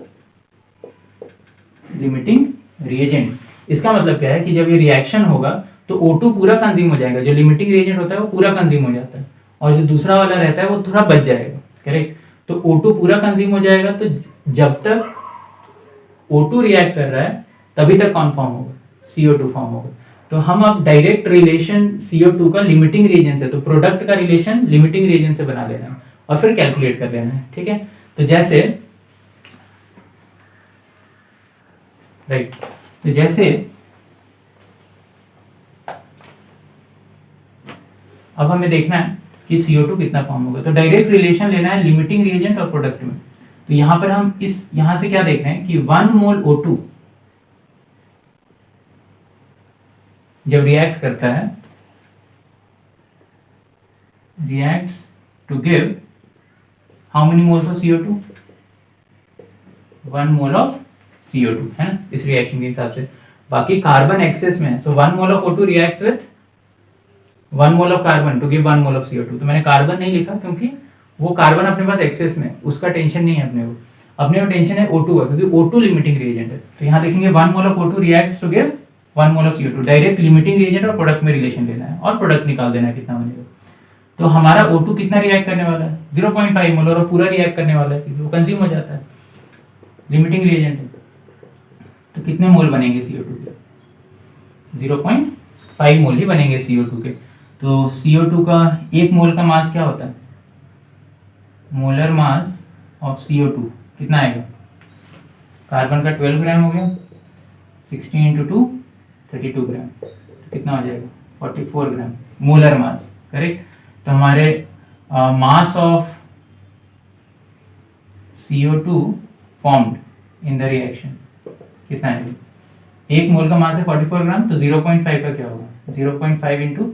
limiting reagent. इसका मतलब क्या है कि जब ये रिएक्शन होगा तो O2 पूरा कंज्यूम हो जाएगा, जो लिमिटिंग रिएजेंट होता है वो पूरा कंज्यूम हो जाता है, और जो दूसरा वाला रहता है वो थोड़ा बच जाएगा। करेक्ट, तो O2 पूरा कंज्यूम हो जाएगा। तो जब तक O2 रिएक्ट कर रहा है तभी तक कौन फॉर्म होगा, CO2 फॉर्म होगा। तो हम अब डायरेक्ट रिलेशन CO2 का लिमिटिंग रिएजेंट से, तो प्रोडक्ट का रिलेशन लिमिटिंग रिएजेंट से बना लेना है और फिर कैलकुलेट कर लेना है। ठीक है, तो जैसे राइट, तो जैसे अब हमें देखना है कि CO2 कितना फॉर्म होगा। तो डायरेक्ट रिलेशन लेना है लिमिटिंग रिएजेंट और प्रोडक्ट में। तो यहां पर हम इस यहां से क्या देख रहे हैं कि 1 मोल O2 जब रिएक्ट करता है, reacts to give how many moles of CO2, 1 mole of CO2, है ना, इस रिएक्शन के हिसाब से। बाकी कार्बन एक्सेस में है, so 1 mole of O2 reacts with 1 mole of carbon to give 1 mole of CO2। तो मैंने कार्बन नहीं लिखा क्योंकि वो कार्बन अपने पास एक्सेस में, उसका टेंशन नहीं है अपने को टेंशन है O2 का, क्योंकि O2 लिमिटिंग रिएजेंट है। तो यहाँ देखेंगे 1 mole of O2 reacts to give 1 mole of CO2। Direct limiting reagent और प्रोडक्ट में रिलेशन लेना है और प्रोडक्ट निकाल देना है कितना बनेगा। तो हमारा O2 कितना रिएक्ट करने वाला है 0.5 मोल, और पूरा रिएक्ट करने वाला है क्योंकि वो कंज्यूम हो जाता है, लिमिटिंग रिएजेंट है। तो कितने मोल बनेंगे CO2 के, 0.5 मोल ही बनेंगे CO2 के। तो CO2 का 1 मोल का मास क्या होता है, मोलर मास ऑफ CO2 कितना आएगा, कार्बन का 12 ग्राम हो गया, 16 इंटू 2 32 ग्राम, तो कितना हो जाएगा 44 ग्राम मोलर मास। करेक्ट, तो हमारे mass of CO2 formed in the reaction कितना है, 1 मोल का मास है 44 ग्राम, तो 0.5 का क्या होगा 0.5 इंटू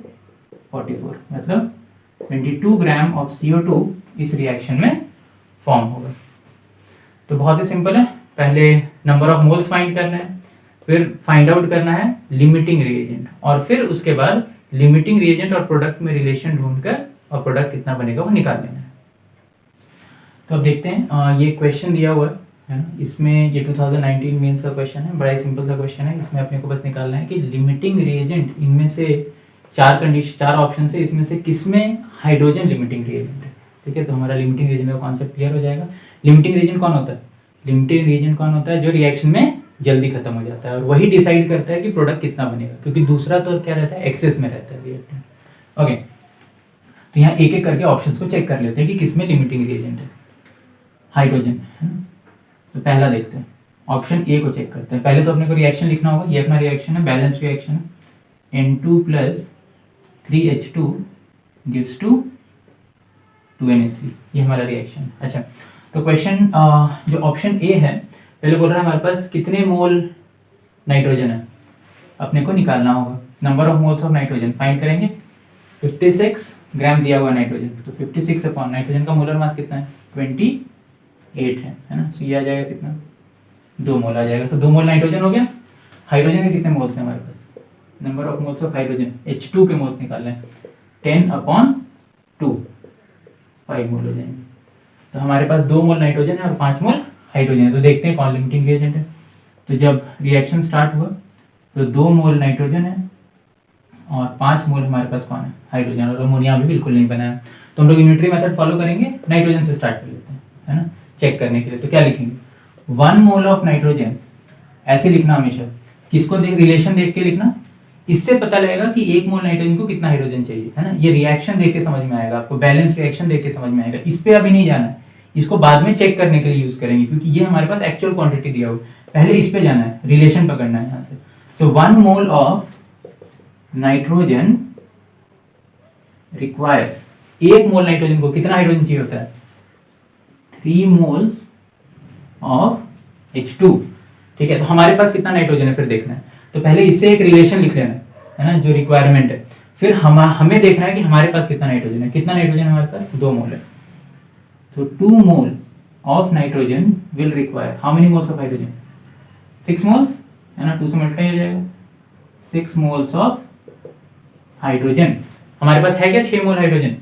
44, मतलब 22 ग्राम ऑफ CO2 इस रिएक्शन में फॉर्म होगा। तो बहुत ही सिंपल है, पहले नंबर ऑफ मोल्स फाइंड करना है, फिर फाइंड आउट करना है लिमिटिंग रिएजेंट, और फिर उसके बाद लिमिटिंग रिएजेंट और प्रोडक्ट में रिलेशन ढूंढकर और प्रोडक्ट कितना बनेगा वो निकाल लेना है। तो अब देखते हैं, ये क्वेश्चन दिया हुआ है ना, इसमें ये 2019 मेंस का क्वेश्चन है, बड़ा ही सिंपल सा क्वेश्चन है। इसमें अपने को बस निकालना है कि लिमिटिंग रिएजेंट, इनमें से 4 ऑप्शन से इसमें से किसमें हाइड्रोजन लिमिटिंग रिएजेंट है। ठीक है, तो हमारा लिमिटिंग रिएजेंट का कॉन्सेप्ट क्लियर हो जाएगा। लिमिटिंग रिएजेंट कौन होता है, लिमिटिंग रिएजेंट कौन होता है, जो रिएक्शन में जल्दी खत्म हो जाता है और वही डिसाइड करता है कि प्रोडक्ट कितना बनेगा, क्योंकि दूसरा तो क्या रहता है, एक्सेस में रहता है रिएक्टेंट। ओके, तो यहाँ एक एक करके ऑप्शंस को चेक कर लेते हैं कि किसमें लिमिटिंग रिएजेंट है, हाइड्रोजन है ना। तो पहला देखते हैं, ऑप्शन ए को चेक करते हैं। पहले तो अपने को रिएक्शन लिखना होगा, ये अपना रिएक्शन है, बैलेंस रिएक्शन है। N2 + 3H2 gives to 2NH3, ये हमारा रिएक्शन है। अच्छा, तो क्वेश्चन जो ऑप्शन ए है, पहले बोल रहा है हमारे पास कितने मोल नाइट्रोजन है, अपने को निकालना होगा। Number of moles of nitrogen find करेंगे। 56 ग्राम दिया हुआ नाइट्रोजन, तो 56 अपॉन नाइट्रोजन का मोलर मास कितना है, 28 है ना। सो ये आ जाएगा कितना, 2 मोल आ जाएगा। तो 2 मोल नाइट्रोजन हो गया। हाइड्रोजन के कितने मोल्स हैं हमारे पास, number of moles of hydrogen, H2 के मोल्स निकालने हैं, 10/2, 5 मोल हो जाएंगे। तो हमारे पास 2 मोल नाइट्रोजन है और 5 मोल हाइड्रोजन है। तो देखते हैं कौन लिमिटिंग रिएजेंट है। तो जब रिएक्शन स्टार्ट हुआ तो 2 मोल नाइट्रोजन है और 5 मोल हमारे पास कौन है, हाइड्रोजन, और अमोनिया भी बिल्कुल नहीं बना है। तो हम लोग यूनिटरी मेथड फॉलो करेंगे, नाइट्रोजन से स्टार्ट कर लेते हैं, है ना, चेक करने के लिए। तो क्या लिखेंगे, 1 मोल ऑफ नाइट्रोजन, ऐसे लिखना हमेशा, किसको देख, रिलेशन देख के लिखना। इससे पता लगेगा कि 1 मोल नाइट्रोजन को कितना हाइड्रोजन चाहिए, है ना। ये रिएक्शन देख के समझ में आएगा आपको, बैलेंस रिएक्शन देख के समझ में आएगा। इस पे अभी नहीं जाना है, इसको बाद में चेक करने के लिए यूज करेंगे, क्योंकि ये हमारे पास एक्चुअल क्वांटिटी दिया हुआ। पहले इस पे जाना है, रिलेशन पकड़ना है यहाँ से। सो 1 mole of nitrogen requires, 1 mole nitrogen को कितना हाइड्रोजन चाहिए होता है, 3 मोल्स ऑफ H2। ठीक है, तो हमारे पास कितना नाइट्रोजन है फिर देखना है। तो पहले इससे एक रिलेशन लिख लेना है ना, जो रिक्वायरमेंट है। फिर हमें देखना है कि हमारे पास कितना नाइट्रोजन है। कितना नाइट्रोजन हमारे पास, 2 मोल है। तो 2 mole of nitrogen will require how many moles of hydrogen, 6 moles, है ना, 2 से मल्टीप्लाई हो जाएगा, 6 मोल्स ऑफ हाइड्रोजन। हमारे पास है क्या 6 मोल हाइड्रोजन,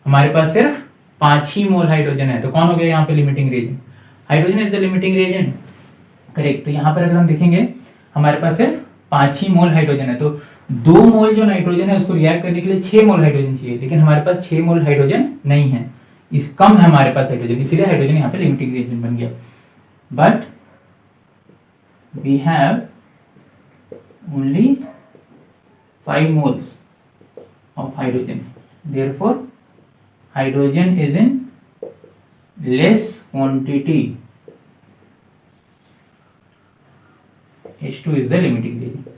हमारे पास सिर्फ 5 ही मोल हाइड्रोजन है। तो कौन हो गया यहाँ पे limiting reagent, hydrogen is the limiting reagent, correct. तो यहाँ पर अगर हम देखेंगे हमारे पास सिर्फ 5 ही मोल हाइड्रोजन है। तो 2 मोल जो नाइट्रोजन है उसको रिएक्ट करने के लिए 6 मोल हाइड्रोजन चाहिए, लेकिन हमारे पास 6 मोल हाइड्रोजन नहीं है, इस कम है हमारे पास हाइड्रोजन, इसीलिए हाइड्रोजन यहाँ पे लिमिटिंग रिएजेंट बन गया। But we have only 5 moles of hydrogen, therefore hydrogen is in less quantity, H2 is the limiting reagent,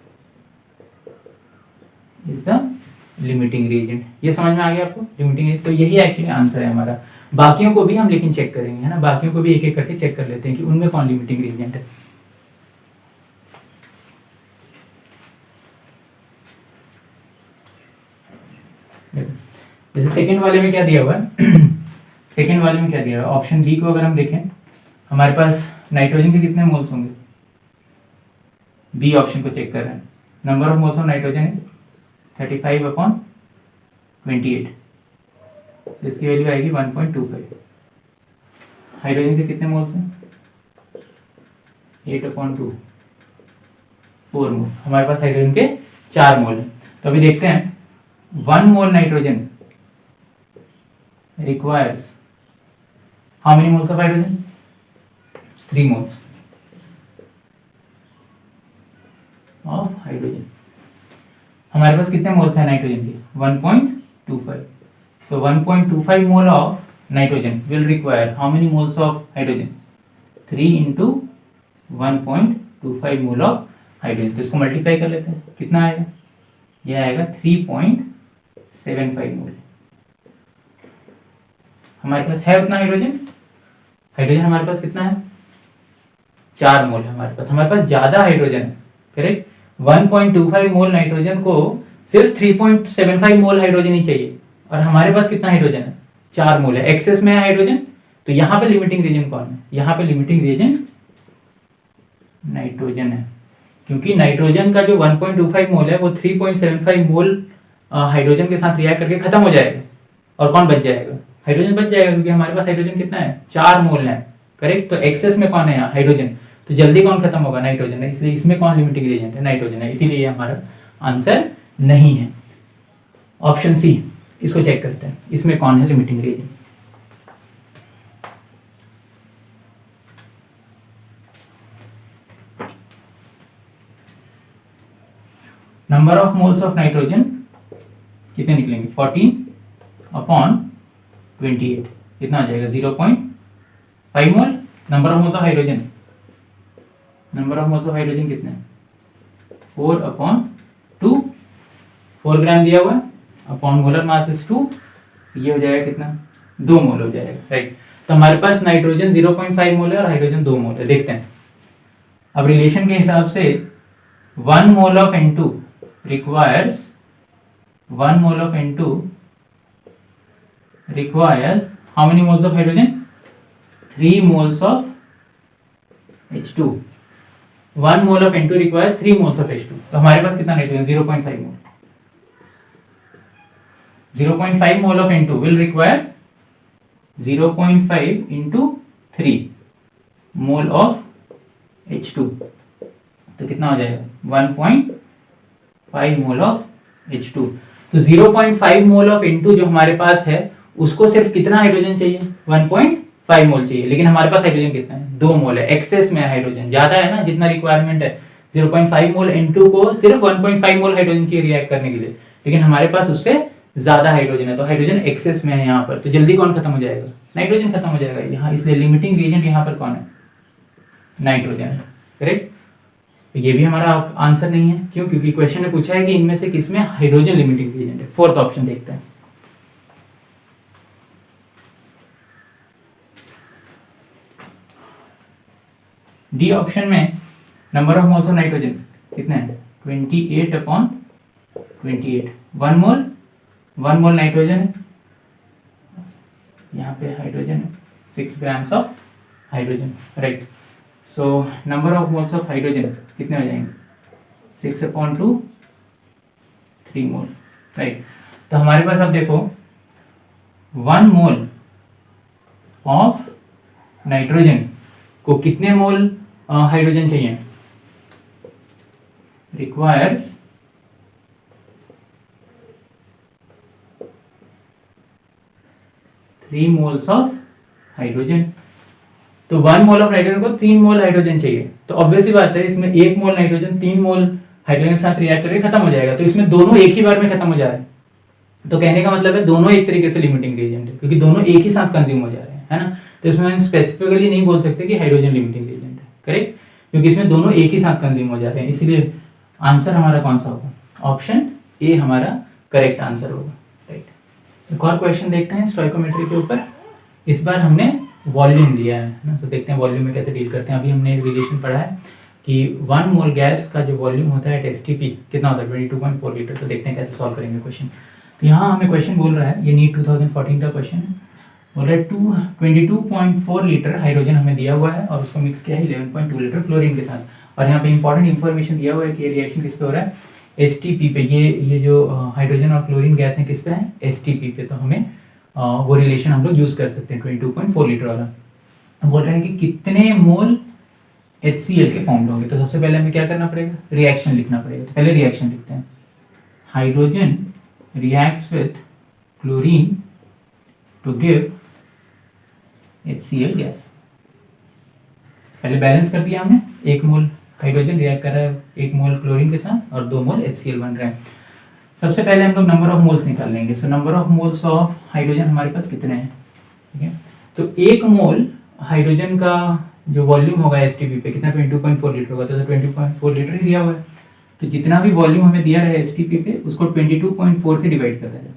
is the limiting reagent। ये समझ में आ गया आपको, लिमिटिंग reagent। तो यही एक्चुअली आंसर है हमारा। बाकियों को भी हम लेकिन चेक करेंगे, है ना, बाकियों को भी एक एक करके चेक कर लेते हैं कि उनमें कौन लिमिटिंग रिएजेंट है। जैसे सेकंड वाले में क्या दिया हुआ है सेकंड वाले में क्या दिया हुआ है, ऑप्शन बी को अगर हम देखें, हमारे पास नाइट्रोजन के कितने मोल्स होंगे, बी ऑप्शन को चेक कर रहे हैं। Number of moles of nitrogen is 35/28, तो इसकी वैल्यू आएगी 1.25। हाइड्रोजन के कितने मोल्स हैं, 8/2, 4 मोल। हमारे पास हाइड्रोजन के 4 मोल हैं। तो अभी देखते हैं 1 mole nitrogen requires how many moles of hydrogen, 3 moles of hydrogen। हमारे पास कितने मोल्स हैं नाइट्रोजन के, 1.25। so 1.25 mole of nitrogen will require how many moles of hydrogen, 3 into 1.25 mole of hydrogen. तो इसको मल्टीप्लाई कर लेते हैं, कितना आएगा, यह आएगा 3.75 मोल। हमारे पास है उतना हाइड्रोजन, हाइड्रोजन हमारे पास कितना है, 4 मोल है हमारे पास ज्यादा हाइड्रोजन है, करेक्ट। 1.25 मोल नाइट्रोजन को सिर्फ 3.75 मोल हाइड्रोजन ही चाहिए, और हमारे पास कितना हाइड्रोजन है, 4 मोल है, एक्सेस में है हाइड्रोजन। तो यहाँ पे लिमिटिंग रीजन कौन है, यहाँ पे लिमिटिंग रीजन नाइट्रोजन है, क्योंकि नाइट्रोजन का जो 1.25 मोल है वो 3.75 मोल हाइड्रोजन के साथ रिएक्ट करके खत्म हो जाएगा, और कौन बच जाएगा, हाइड्रोजन बच जाएगा, क्योंकि हमारे पास हाइड्रोजन कितना है, 4 मोल है, करेक्ट। तो एक्सेस में कौन है यहाँ, हाइड्रोजन। तो जल्दी कौन खत्म होगा, नाइट्रोजन है, इसलिए इसमें कौन लिमिटिंग रिएजेंट है, नाइट्रोजन है, इसीलिए हमारा आंसर नहीं है। ऑप्शन सी, इसको चेक करते हैं, इसमें कौन है limiting reagent. Number of moles of nitrogen कितने निकलेंगे, 14/28, कितना आ जाएगा, 0.5 mole. Number of moles of hydrogen, number of moles of hydrogen कितने हैं? 4/2, 4 ग्राम दिया हुआ है, अपॉन मोलर मास इज 2, ये हो जाएगा कितना? 2 मोल हो जाएगा, राइट। तो हमारे पास नाइट्रोजन 0.5 मोल है और हाइड्रोजन 2 मोल है। देखते हैं अब रिलेशन के हिसाब से 1 mole of N2 requires 1 mole of N2 requires how many moles of hydrogen? 3 moles of H2. 1 mole of N2 requires 3 moles of H2. तो हमारे पास कितना nitrogen? 0.5 mole. 0.5 mole of N2 will require 0.5 into 3 mole of H2, तो कितना हो जाएगा? 1.5 मोल of H2। तो 0.5 mole of N2 जो हमारे पास है उसको सिर्फ कितना हाइड्रोजन चाहिए? 1.5 मोल चाहिए, लेकिन हमारे पास हाइड्रोजन कितना है? 2 मोल है, एक्सेस में है हाइड्रोजन, ज्यादा है ना जितना रिक्वायरमेंट है। 0.5 मोल N2 को सिर्फ 1.5 मोल हाइड्रोजन चाहिए रिएक्ट करने के लिए, लेकिन हमारे पास उससे ज्यादा हाइड्रोजन है, तो हाइड्रोजन एक्सेस में है यहाँ पर। तो जल्दी कौन खत्म हो जाएगा? नाइट्रोजन खत्म हो जाएगा यहाँ, इसलिए लिमिटिंग रिएजेंट यहाँ पर कौन है? नाइट्रोजन है, करेक्ट। तो ये भी हमारा आंसर नहीं है, क्यों? क्योंकि क्वेश्चन ने पूछा है कि इनमें से किसमें हाइड्रोजन लिमिटिंग रिएजेंट है। फोर्थ ऑप्शन देखते हैं। डी ऑप्शन में number of moles of nitrogen कितने हैं? 28/28। 1 मोल नाइट्रोजन है, यहाँ पे हाइड्रोजन है 6 grams of hydrogen, right. So number of moles of hydrogen कितने हो जाएंगे? 6/2, 3 मोल, राइट। तो हमारे पास अब देखो 1 मोल ऑफ नाइट्रोजन को कितने मोल हाइड्रोजन चाहिए? Requires 3 moles of hydrogen. तो 1 मोल ऑफ नाइट्रोजन को 3 मोल हाइड्रोजन चाहिए, तो ऑब्वियसली बात है इसमें 1 मोल नाइट्रोजन 3 मोल हाइड्रोजन के साथ रिएक्ट करके खत्म हो जाएगा, तो इसमें दोनों एक ही बार में खत्म हो जा रहे हैं। तो कहने का मतलब है दोनों एक तरीके से लिमिटिंग रिएजेंट है, क्योंकि दोनों एक ही साथ कंज्यूम हो जा रहे हैं, है ना। तो इसमें हम स्पेसिफिकली नहीं बोल सकते कि हाइड्रोजन लिमिटिंग रिएजेंट है, करेक्ट, क्योंकि इसमें दोनों एक ही साथ कंज्यूम हो जाते हैं। इसलिए आंसर हमारा कौन सा होगा? ऑप्शन ए हमारा करेक्ट आंसर होगा, राइट। एक और क्वेश्चन देखते हैं स्टोइकोमेट्री के ऊपर। इस बार हमने वॉल्यूम लिया है ना, तो देखते हैं वॉल्यूम में कैसे डील करते हैं। अभी हमने एक रिलेशन पढ़ा है कि 1 मोल गैस का जो वॉल्यूम होता है STP कितना होता है? 22.4 लीटर। तो देखते हैं कैसे सॉल्व करेंगे क्वेश्चन। तो यहाँ हमें क्वेश्चन बोल रहा है, ये नीट 2014 का क्वेश्चन है, बोल रहा है 22.4 लीटर हाइड्रोजन हमें दिया हुआ है और उसको मिक्स किया है 11.2 लीटर क्लोरीन के साथ। और यहाँ पे इंपॉर्टेंट इन्फॉर्मेशन दिया हुआ है कि ये रिएक्शन किस पे हो रहा है? STP पे। ये जो हाइड्रोजन और क्लोरीन गैस है किस पे है? STP पे। तो हमें वो रिलेशन हम लोग यूज कर सकते हैं 22.4 लीटर वाला। बोल रहे हैं कि कितने मोल HCl के फॉर्म होंगे। तो सबसे पहले हमें क्या करना पड़ेगा? रिएक्शन लिखना पड़ेगा। तो पहले रिएक्शन लिखते हैं। Hydrogen reacts with chlorine to give HCl gas. पहले बैलेंस कर दिया हमने, 1 मोल हाइड्रोजन रिएक्ट कर रहा है 1 मोल क्लोरीन के साथ और 2 मोल HCl बन रहे हैं। सबसे पहले हम लोग नंबर ऑफ मोल्स निकाल लेंगे। So number of moles of hydrogen हमारे पास कितने हैं? ठीक है, तो 1 मोल हाइड्रोजन का जो वॉल्यूम होगा STP पे कितना? 22.4 लीटर होगा। तो 20.4 लीटर ही दिया हुआ है, तो जितना भी वॉल्यूम हमें दिया रहा है STP पे उसको 22.4 से डिवाइड कर देना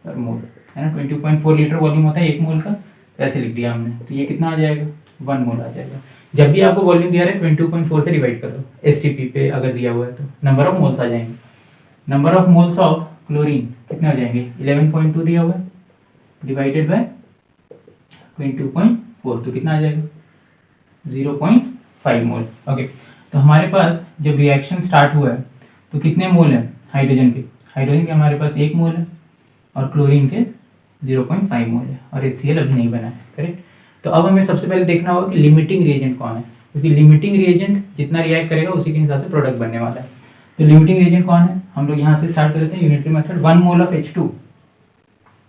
पर मोल, है ना। 22.4 लीटर वॉल्यूम होता है 1 मोल का, तो ऐसे लिख दिया हमने। तो ये कितना आ जाएगा? 1 मोल आ जाएगा। जब भी आपको वॉल्यूम दिया रहा है 22.4 से डिवाइड कर दो STP पे अगर दिया हुआ है तो नंबर ऑफ मोल्स आ जाएंगे। Number of moles of chlorine कितने हो जाएंगे? 11.2 दिया हुआ है डिवाइडेड बाय 22.4, तो कितना आ जाएगा? 0.5 मोल। ओके, तो हमारे पास जब रिएक्शन स्टार्ट हुआ है तो कितने मोल है हाइड्रोजन के? हाइड्रोजन के हमारे पास 1 मोल है और क्लोरीन के 0.5 मोल है और HCl अभी नहीं बना है, करेक्ट। तो अब हमें सबसे पहले देखना होगा कि लिमिटिंग रिएजेंट कौन है, क्योंकि लिमिटिंग रिएजेंट जितना रिएक्ट करेगा उसी के हिसाब से प्रोडक्ट बनने वाला है। तो लिमिटिंग रिएजेंट कौन है? हम लोग यहाँ से स्टार्ट करते हैं unitary method. 1 mole of H2,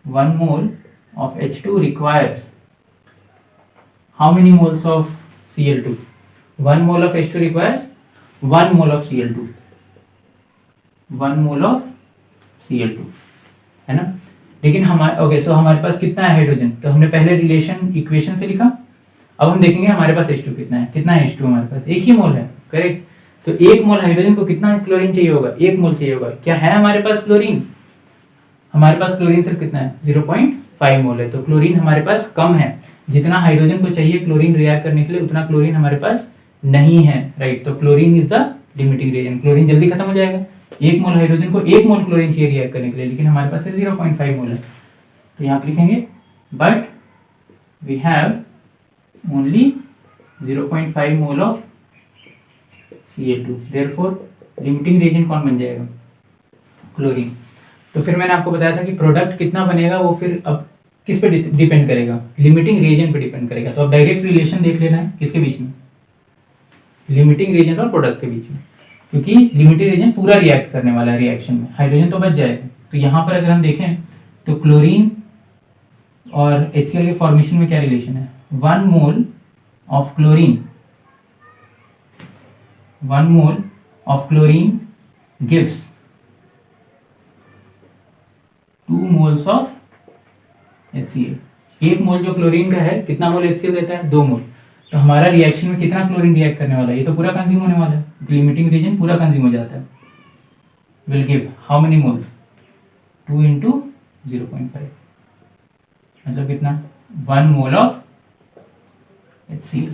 1 mole of H2 requires how many moles of Cl2? 1 mole of H2 requires 1 mole of Cl2, 1 mole of Cl2, है ना। लेकिन हमारे ओके सो हमारे पास कितना है हाइड्रोजन, तो हमने पहले रिलेशन इक्वेशन से लिखा। अब हम देखेंगे हमारे पास H2 कितना है, कितना है H2 हमारे पास 1 ही मोल है, करेक्ट। तो 1 मोल हाइड्रोजन को कितना क्लोरीन चाहिए होगा, 1 मोल चाहिए होगा। क्या है हमारे पास क्लोरीन, हमारे पास क्लोरीन सिर्फ कितना है 0.5 मोल है। तो क्लोरीन हमारे पास कम है, जितना हाइड्रोजन को चाहिए क्लोरीन रिएक्ट करने के लिए उतना क्लोरीन हमारे पास नहीं है, राइट। तो chlorine is the limiting reagent, chlorine जल्दी खत्म हो जाएगा। 1 मोल हाइड्रोजन को 1 मोल क्लोरीन चाहिए रिएक्ट करने के लिए, लेकिन हमारे पास 0.5 मोल है। तो यहाँ पे लिखेंगे but we have only 0.5 mole of Cl2, therefore limiting reagent कौन बन जाएगा, क्लोरीन। तो फिर मैंने आपको बताया था कि प्रोडक्ट कितना बनेगा वो फिर अब किस पे डिपेंड करेगा, लिमिटिंग रिएजेंट पे डिपेंड करेगा। तो अब डायरेक्ट रिलेशन देख लेना है किसके बीच में, लिमिटिंग रिएजेंट और प्रोडक्ट के बीच में, क्योंकि लिमिटिंग रिएजेंट पूरा रिएक्ट करने वाला है रिएक्शन में, हाइड्रोजन तो बच जाएगा। तो यहाँ पर अगर हम देखें तो क्लोरीन और HCl के फॉर्मेशन में क्या रिलेशन है, 1 mole of chlorine, 1 mole of chlorine gives 2 moles of HCl। 1 मोल जो क्लोरीन का है कितना मोल HCl देता है, 2 मोल। तो हमारा रिएक्शन में कितना क्लोरीन रिएक्ट करने वाला है, ये तो पूरा कंज्यूम होने वाला है, लिमिटिंग रीजन पूरा कंज्यूम हो जाता है। Will give how many moles, 2 into 0.5, मतलब कितना 1 mole of HCl,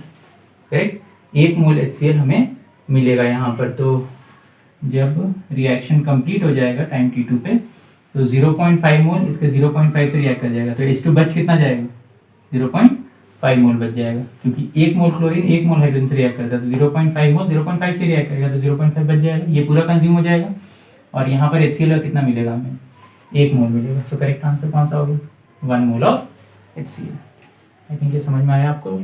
correct. 1 mole HCl हमें मिलेगा यहाँ पर। तो जब रिएक्शन कंप्लीट हो जाएगा टाइम t2 पे, तो 0.5 मोल इसके 0.5 से रिएक्ट कर जाएगा, तो H2 बच कितना जाएगा, 0.5 मोल बच जाएगा, क्योंकि 1 मोल क्लोरीन 1 मोल हाइड्रोजन से रिएक्ट करता है। तो 0.5 मोल 0.5 से रिएक्ट करेगा, तो 0.5 बच जाएगा, ये पूरा कंज्यूम हो जाएगा। और यहाँ पर HCl कितना मिलेगा हमें, 1 मोल मिलेगा। सो करेक्ट आंसर कौन सा होगा, 1 mole of HCl। I think ये समझ में आया आपको।